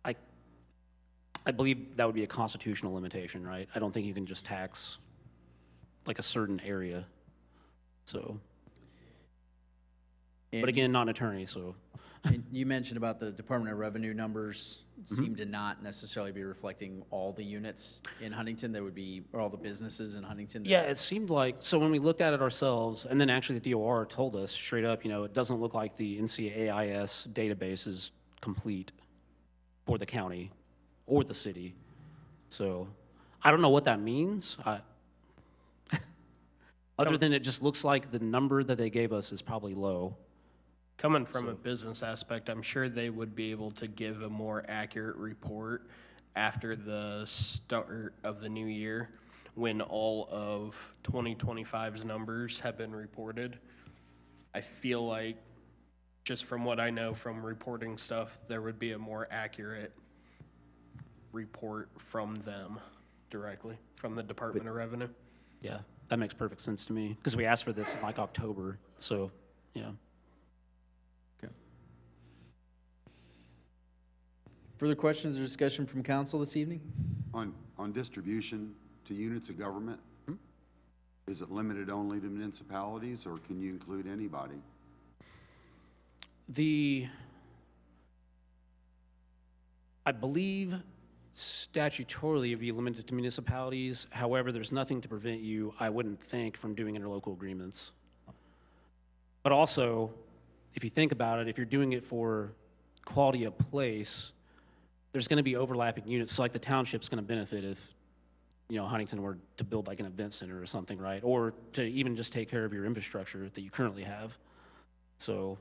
I believe that would be a constitutional limitation, right? I don't think you can just tax like a certain area, so. But And- again, not an attorney, so. And you mentioned about the Department of Revenue numbers seem to not necessarily be reflecting all the units in Huntington. There would be, or all the businesses in Huntington. Yeah, it seemed like, so when we looked at it ourselves, and then actually the DOR told us straight up, it doesn't look like the NCAIS database is complete for the county or the city. So I don't know what that means. Other than it just looks like the number that they gave us is probably low. Coming from a business aspect, I'm sure they would be able to give a more accurate report after the start of the new year, when all of 2025's numbers have been reported. I feel like, just from what I know from reporting stuff, there would be a more accurate report from them directly, from the Department of Revenue. Yeah, that makes perfect sense to me, because we asked for this in like October, so, yeah. Okay. Further questions or discussion from council this evening? On distribution to units of government, is it limited only to municipalities, or can you include anybody? I believe statutorily it'd be limited to municipalities. However, there's nothing to prevent you, I wouldn't think, from doing interlocal agreements. But also, if you think about it, if you're doing it for quality of place, there's gonna be overlapping units. So like the township's gonna benefit if, Huntington were to build like an event center or something, right? Or to even just take care of your infrastructure that you currently have. So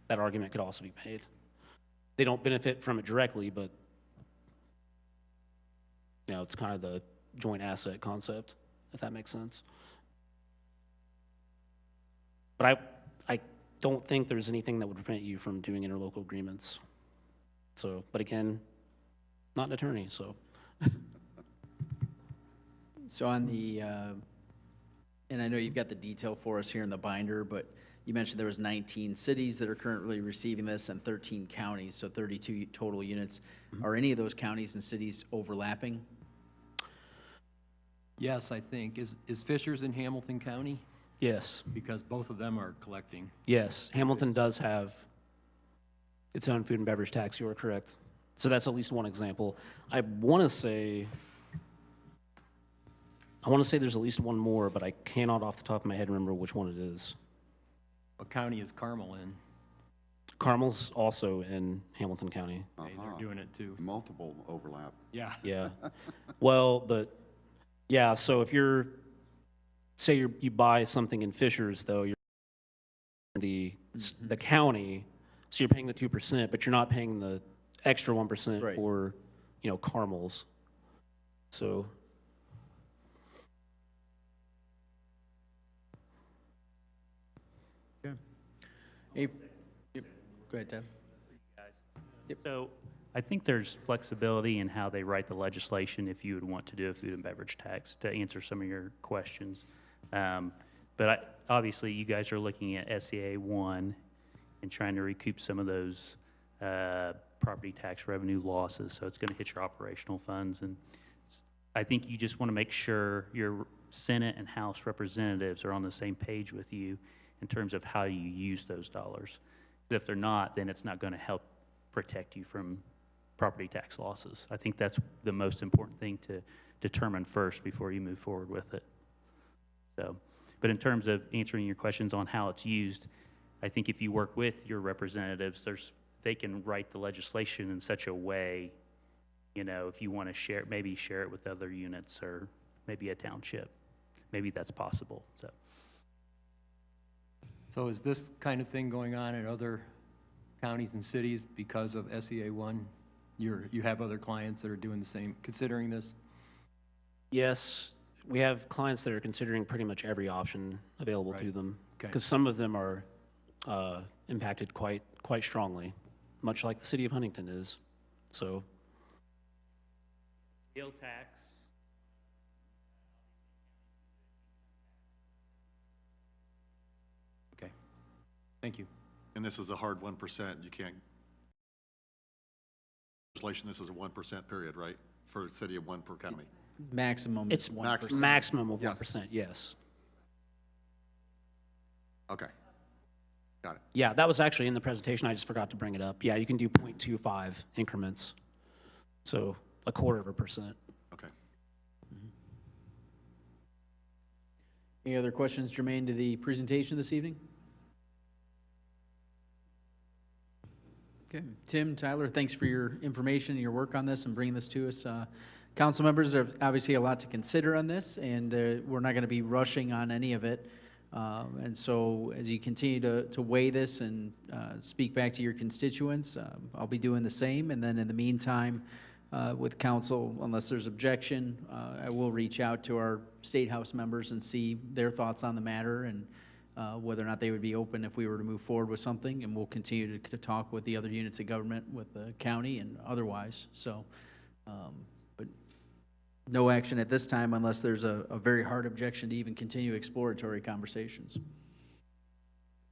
that argument could also be made. They don't benefit from it directly, but it's kind of the joint asset concept, if that makes sense. But I don't think there's anything that would prevent you from doing interlocal agreements. So, but again, not an attorney, so. So on the, and I know you've got the detail for us here in the binder, but you mentioned there was 19 cities that are currently receiving this and 13 counties, so 32 total units. Are any of those counties and cities overlapping? Yes, I think. Is Fishers in Hamilton County? Yes, Because both of them are collecting. yes, Hamilton does have its own food and beverage tax, you are correct. So that's at least one example. I want to say there's at least one more, but I cannot off the top of my head remember which one it is. What county is Carmel in? Carmel's also in Hamilton County. Hey, they're doing it too. Multiple overlap. Yeah. Yeah. Well, but, yeah, so if say you buy something in Fishers, though, you're in the county, so you're paying the 2%, but you're not paying the extra 1% Right. for, Carmel's. So, Hey, yep, go ahead, Ted. So I think there's flexibility in how they write the legislation if you would want to do a food and beverage tax, to answer some of your questions. But obviously, you guys are looking at SEA 1 and trying to recoup some of those property tax revenue losses, so it's going to hit your operational funds. And I think you just want to make sure you're Senate and House representatives are on the same page with you in terms of how you use those dollars. If they're not, then it's not going to help protect you from property tax losses. I think that's the most important thing to determine first before you move forward with it. So, but in terms of answering your questions on how it's used, I think if you work with your representatives, they can write the legislation in such a way, you know, if you want to share, maybe share it with other units or maybe a township. Maybe that's possible, so. So is this kind of thing going on in other counties and cities because of SEA 1? You have other clients that are doing the same, considering this? Yes, we have clients that are considering pretty much every option available to Right. them. Okay. Because some of them are impacted quite strongly, much like the city of Huntington is. So, Sales tax. Okay, thank you. And this is a hard 1%. You can't, legislation, this is a 1% period, right? For a city of 1 per county. Maximum it's is 1%. maximum of Yes. 1%, yes. Okay. Got it. Yeah, that was actually in the presentation. I just forgot to bring it up. Yeah, you can do 0.25 increments. So a 1/4%. Okay. Any other questions germane to the presentation this evening? Okay, Tim, Tyler, thanks for your information and your work on this and bringing this to us. Council members, there's obviously a lot to consider on this, and we're not going to be rushing on any of it. And so as you continue to weigh this and speak back to your constituents, I'll be doing the same. And then in the meantime, with council, unless there's objection, I will reach out to our State House members and see their thoughts on the matter and whether or not they would be open if we were to move forward with something. And we'll continue to talk with the other units of government, with the county and otherwise. So, but no action at this time unless there's a very hard objection to even continue exploratory conversations.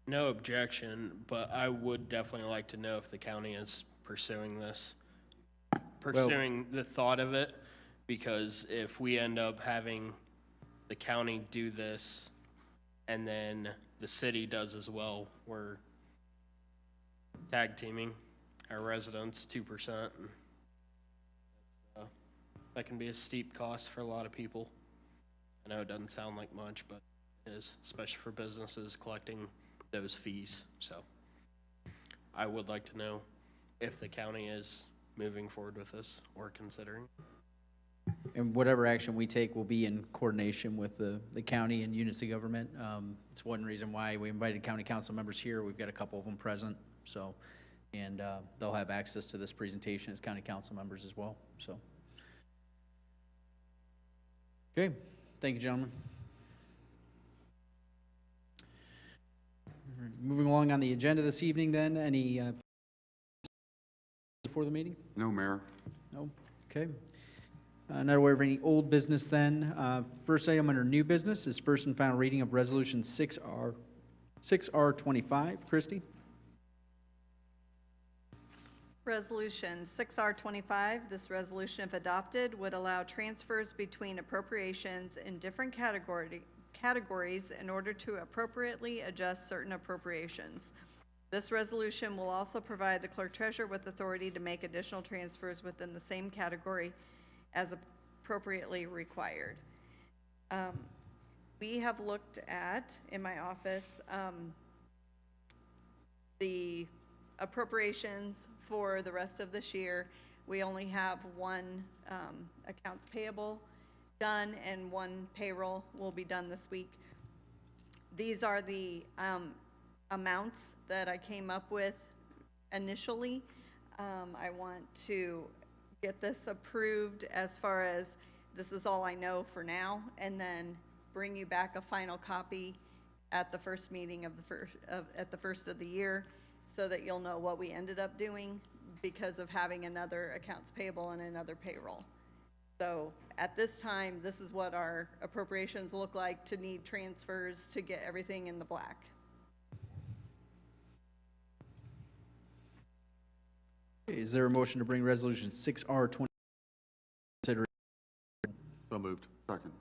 No objection, but I would definitely like to know if the county is pursuing this, pursuing the thought of it, because if we end up having the county do this and then the city does as well, we're tag teaming our residents 2%. That can be a steep cost for a lot of people. I know it doesn't sound like much, but it is, especially for businesses collecting those fees. So I would like to know if the county is moving forward with this or considering. And whatever action we take will be in coordination with the county and units of government. It's one reason why we invited county council members here. We've got a couple of them present, so, and they'll have access to this presentation as county council members as well, so. Okay, thank you, gentlemen. All right, moving along on the agenda this evening then, any before the meeting? No, Mayor. No? Okay. Not aware of any old business then. First item under new business is first and final reading of Resolution 6R25. Christie? Resolution 6R25, this resolution, if adopted, would allow transfers between appropriations in different categories in order to appropriately adjust certain appropriations. This resolution will also provide the clerk treasurer with authority to make additional transfers within the same category as appropriately required. We have looked at, in my office, the appropriations for the rest of this year. We only have one accounts payable done and one payroll will be done this week. These are the amounts that I came up with initially. I want to get this approved as far as this is all I know for now, and then bring you back a final copy at the first meeting of at the first of the year, so that you'll know what we ended up doing because of having another accounts payable and another payroll. So at this time, this is what our appropriations look like to need transfers to get everything in the black. Is there a motion to bring Resolution 6R20 consideration? So moved. Second.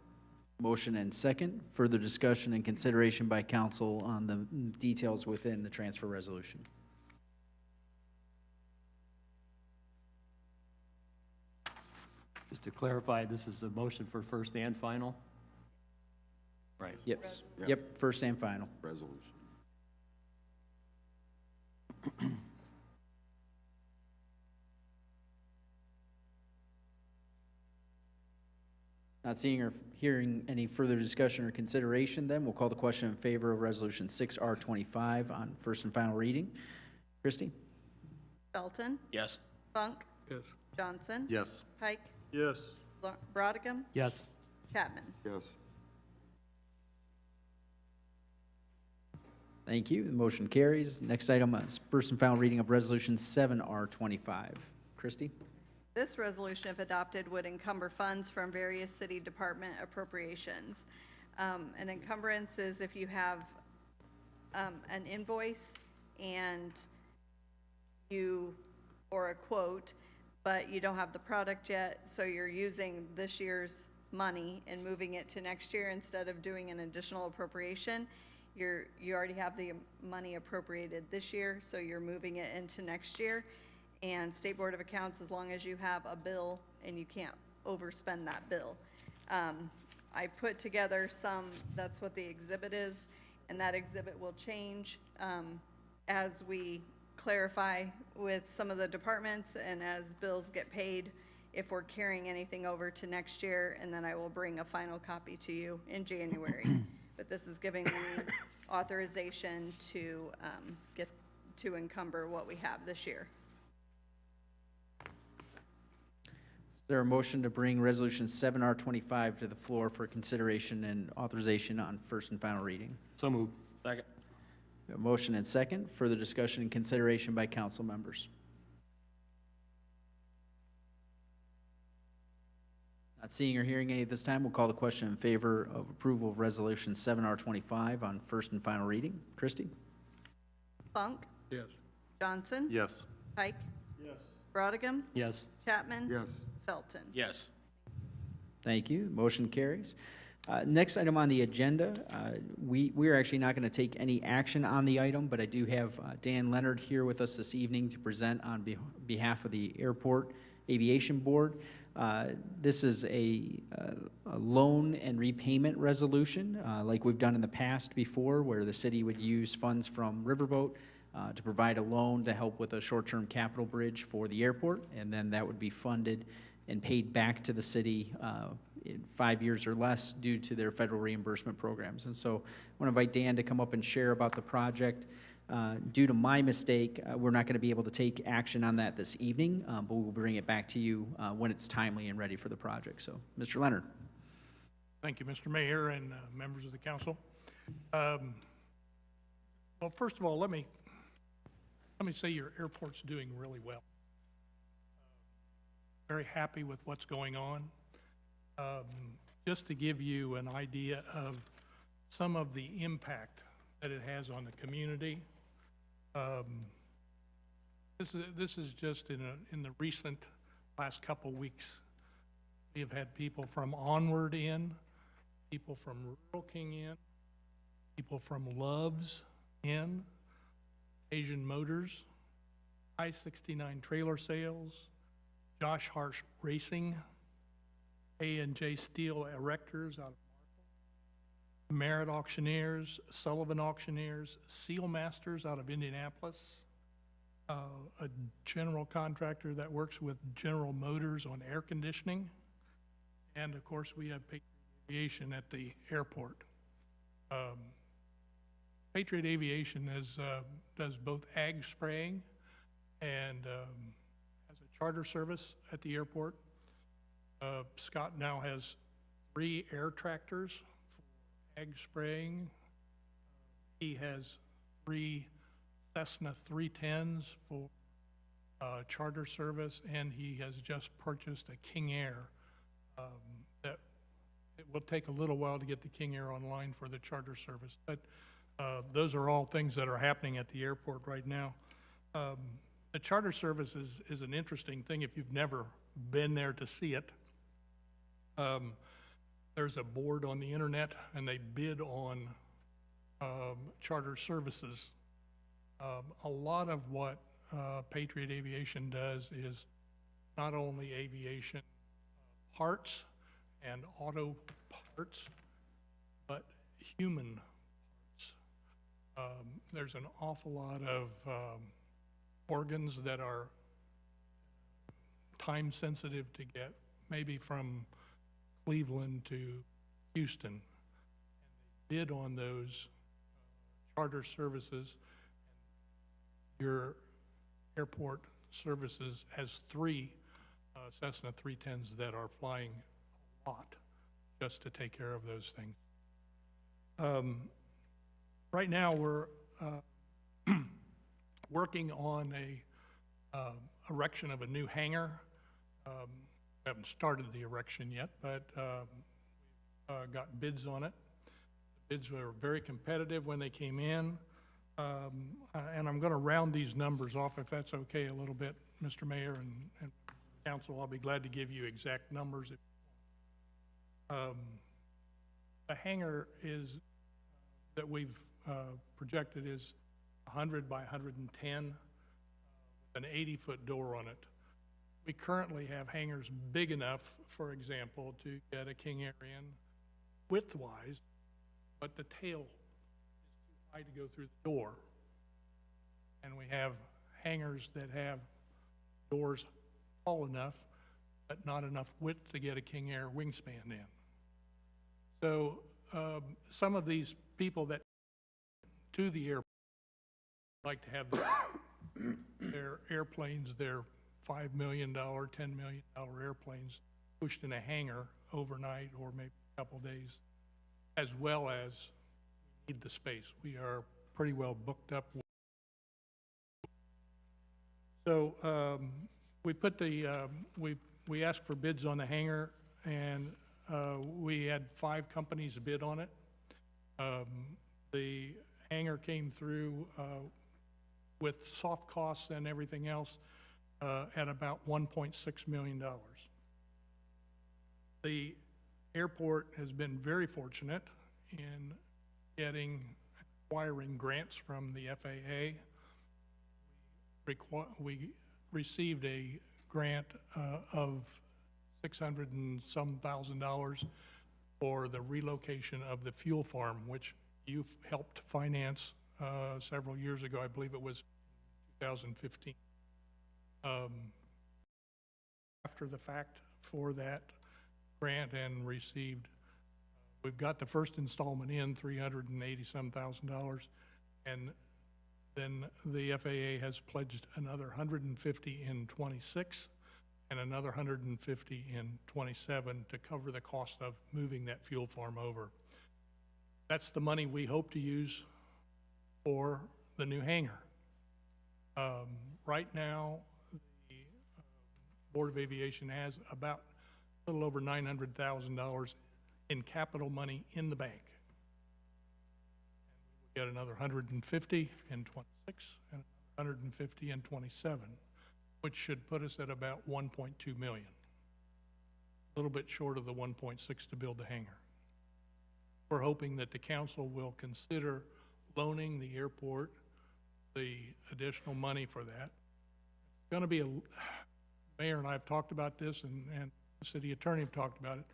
Motion and second. Further discussion and consideration by council on the details within the transfer resolution. Just to clarify, this is a motion for first and final? Right. Yep, Yep. yep, first and final. Resolution. Not seeing or hearing any further discussion or consideration, then we'll call the question in favor of Resolution 6R25 on first and final reading. Christie? Felton, Yes. Funk, Yes. Johnson, Yes. Pike, Yes. Brottigam, Yes. Chapman. Yes. Thank you. The motion carries. Next item is first and final reading of Resolution 7R25. Christie? This resolution, if adopted, would encumber funds from various city department appropriations. An encumbrance is if you have an invoice and or a quote, but you don't have the product yet, so you're using this year's money and moving it to next year instead of doing an additional appropriation. You already have the money appropriated this year, so you're moving it into next year. And State Board of Accounts, as long as you have a bill and you can't overspend that bill. I put together that's what the exhibit is, and that exhibit will change as we clarify with some of the departments and as bills get paid, if we're carrying anything over to next year, and then I will bring a final copy to you in January. But this is giving me authorization to encumber what we have this year. Is there a motion to bring Resolution 7R25 to the floor for consideration and authorization on first and final reading? So moved. Second. A motion and second. Further discussion and consideration by council members. Not seeing or hearing any at this time, we'll call the question in favor of approval of Resolution 7R25 on first and final reading. Christie? Funk, Yes. Johnson, Yes. Pike, Yes. Brottigam, Yes. Chapman. Yes. Felton. Yes. Thank you. Motion carries. Next item on the agenda, we're actually not going to take any action on the item, but I do have Dan Leonard here with us this evening to present on behalf of the Airport Aviation Board. This is a loan and repayment resolution, like we've done in the past before, where the city would use funds from Riverboat to provide a loan to help with a short-term capital bridge for the airport, and then that would be funded and paid back to the city in 5 years or less due to their federal reimbursement programs. And so I want to invite Dan to come up and share about the project. Due to my mistake, we're not going to be able to take action on that this evening, but we'll bring it back to you when it's timely and ready for the project. So, Mr. Leonard. Thank you, Mr. Mayor and members of the council. Well, first of all, let me say your airport's doing really well. Very happy with what's going on. Just to give you an idea of some of the impact that it has on the community. This is just in the recent last couple weeks. We have had people from Onward in, people from Rural King in, people from Loves in, Asian Motors, I-69 Trailer Sales, Josh Harsh Racing, A&J Steel Erectors out of Merritt Auctioneers, Sullivan Auctioneers, Seal Masters out of Indianapolis, a general contractor that works with General Motors on air conditioning, and of course we have Patriot Aviation at the airport. Patriot Aviation does both ag spraying and has a charter service at the airport. Scott now has 3 air tractors for ag spraying. He has 3 Cessna 310s for charter service, and he has just purchased a King Air. That it will take a little while to get the King Air online for the charter service, but those are all things that are happening at the airport right now. The charter service is an interesting thing if you've never been there to see it. there's a board on the internet, and they bid on charter services. A lot of what Patriot Aviation does is not only aviation parts and auto parts, but human parts. There's an awful lot of organs that are time sensitive to get, maybe from Cleveland to Houston. And they bid on those charter services. Your airport services has 3 Cessna 310s that are flying a lot just to take care of those things. Right now, we're working on a erection of a new hangar. We haven't started the erection yet, but got bids on it. The bids were very competitive when they came in. And I'm going to round these numbers off, if that's okay, a little bit, Mr. Mayor and Council. I'll be glad to give you exact numbers. The hangar that we've projected is 100 by 110 with an 80-foot door on it. We currently have hangars big enough, for example, to get a King Air in width-wise, but the tail is too high to go through the door. And we have hangars that have doors tall enough, but not enough width to get a King Air wingspan in. So some of these people that to the airport like to have their airplanes, their $5 million, $10 million airplanes pushed in a hangar overnight or maybe a couple days, as well as we need the space. We are pretty well booked up. So we put the, we asked for bids on the hangar, and we had 5 companies bid on it. The hangar came through with soft costs and everything else at about $1.6 million. The airport has been very fortunate in acquiring grants from the FAA. We received a grant of $600 and some thousand for the relocation of the fuel farm, which you've helped finance several years ago. I believe it was 2015. After the fact for that grant and received, we've got the first installment in, $380-some thousand, and then the FAA has pledged another $150 in 26 and another $150 in 27 to cover the cost of moving that fuel farm over. That's the money we hope to use for the new hangar. Right now, the Board of Aviation has about a little over $900,000 in capital money in the bank. We get another 150 in 26 and 150 in 27, which should put us at about 1.2 million. A little bit short of the 1.6 to build the hangar. We're hoping that the council will consider loaning the airport the additional money for that. It's going to be Mayor and I have talked about this, and the city attorney have talked about it.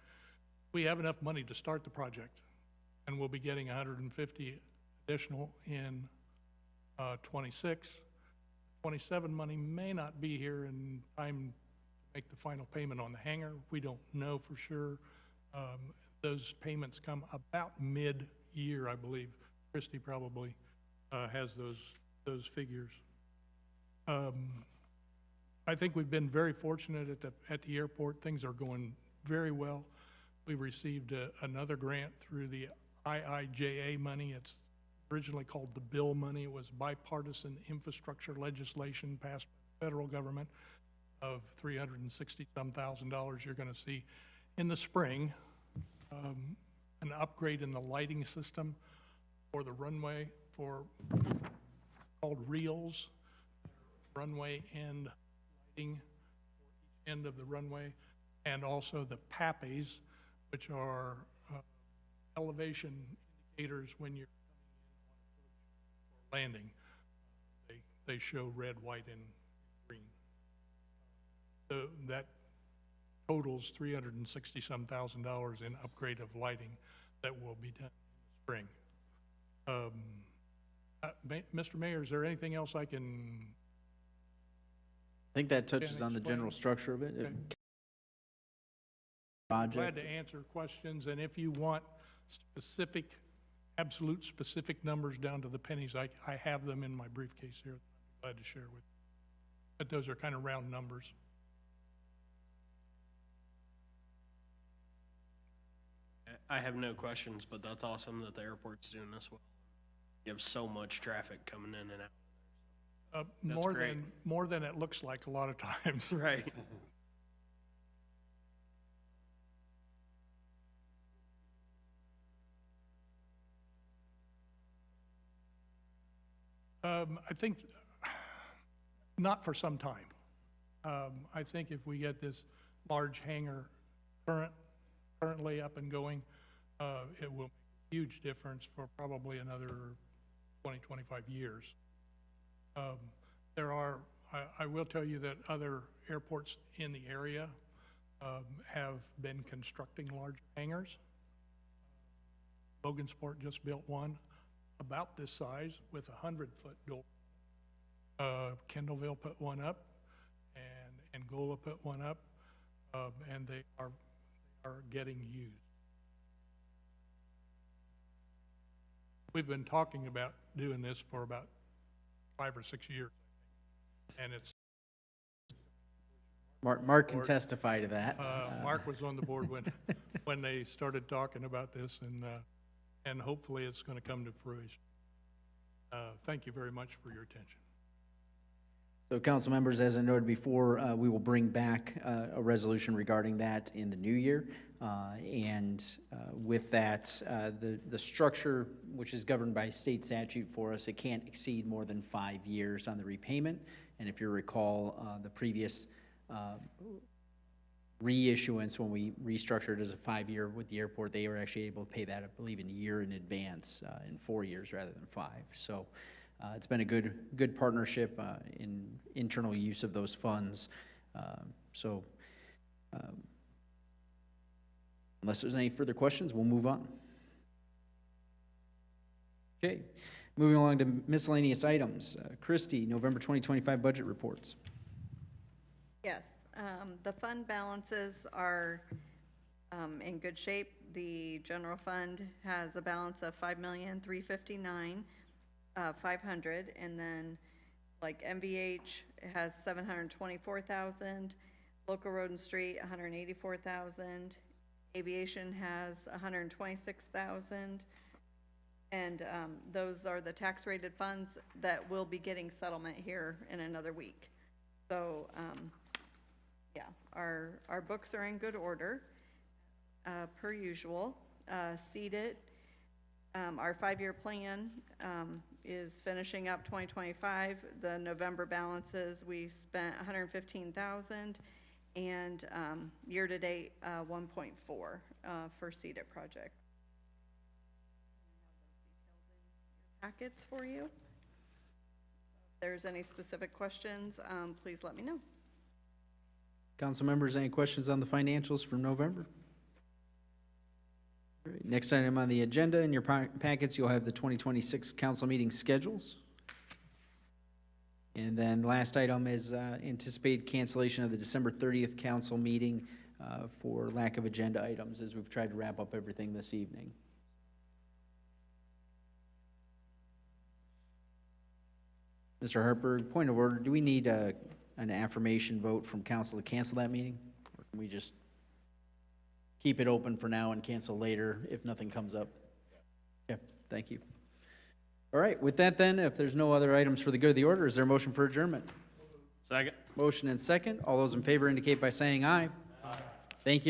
We have enough money to start the project, and we'll be getting 150 additional in 26. 27 money may not be here in time to make the final payment on the hangar. We don't know for sure. Those payments come about mid-year, I believe. Christie probably has those figures. I think we've been very fortunate at the airport. Things are going very well. We received another grant through the IIJA money. It's originally called the bill money. It was bipartisan infrastructure legislation passed by the federal government of $360-some thousand. You're going to see in the spring an upgrade in the lighting system for the runway called reels, runway end lighting for each end of the runway, and also the PAPEs, which are elevation indicators when you're coming in on approach or landing. They show red, white, and green. So that totals $360-some thousand in upgrade of lighting that will be done in the spring. Mr. Mayor, is there anything else I can? I think that touches on the explain? general structure of it. Okay. Project. Glad to answer questions, and if you want specific, absolute specific numbers down to the pennies, I have them in my briefcase here. I'm glad to share with you. But those are kind of round numbers. I have no questions, but that's awesome that the airport's doing this well. You have so much traffic coming in and out. That's great. More than it looks like a lot of times. Right. I think not for some time. I think if we get this large hangar currently up and going, it will make a huge difference for probably another 20, 25 years. I will tell you that other airports in the area have been constructing large hangars. Logansport just built one about this size with a 100-foot door. Kendallville put one up, and Angola put one up, and they are getting used. We've been talking about doing this for about 5 or 6 years, and it's. Mark can testify to that. Mark was on the board when they started talking about this, and hopefully it's going to come to fruition. Thank you very much for your attention. So, council members, as I noted before, we will bring back a resolution regarding that in the new year. And with that, the structure, which is governed by state statute for us, it can't exceed more than 5 years on the repayment. And if you recall, the previous reissuance, when we restructured as a 5-year with the airport, they were actually able to pay that, I believe, in a year in advance, in 4 years rather than 5. So it's been a good partnership in internal use of those funds. Unless there's any further questions, we'll move on. Okay, moving along to miscellaneous items. Christie, November 2025 budget reports. Yes, the fund balances are in good shape. The general fund has a balance of $5,359,500, and then like MVH has $724,000, local road and street $184,000, aviation has $126,000, and those are the tax rated funds that will be getting settlement here in another week. So yeah, our books are in good order per usual. Seated, our 5-year plan is finishing up 2025. The November balances, we spent $115,000, and year to date 1.4 for Seated project. Packets for you. If there's any specific questions, please let me know. Council members, any questions on the financials for November? All right, next item on the agenda, in your packets, you'll have the 2026 council meeting schedules. And then last item is anticipated cancellation of the December 30th council meeting for lack of agenda items, as we've tried to wrap up everything this evening. Mr. Harper, point of order, do we need an affirmation vote from council to cancel that meeting? Or can we just keep it open for now and cancel later if nothing comes up? Yeah, thank you. All right, with that then, if there's no other items for the good of the order, is there a motion for adjournment? Second. Motion and second. All those in favor indicate by saying aye. Aye. Thank you.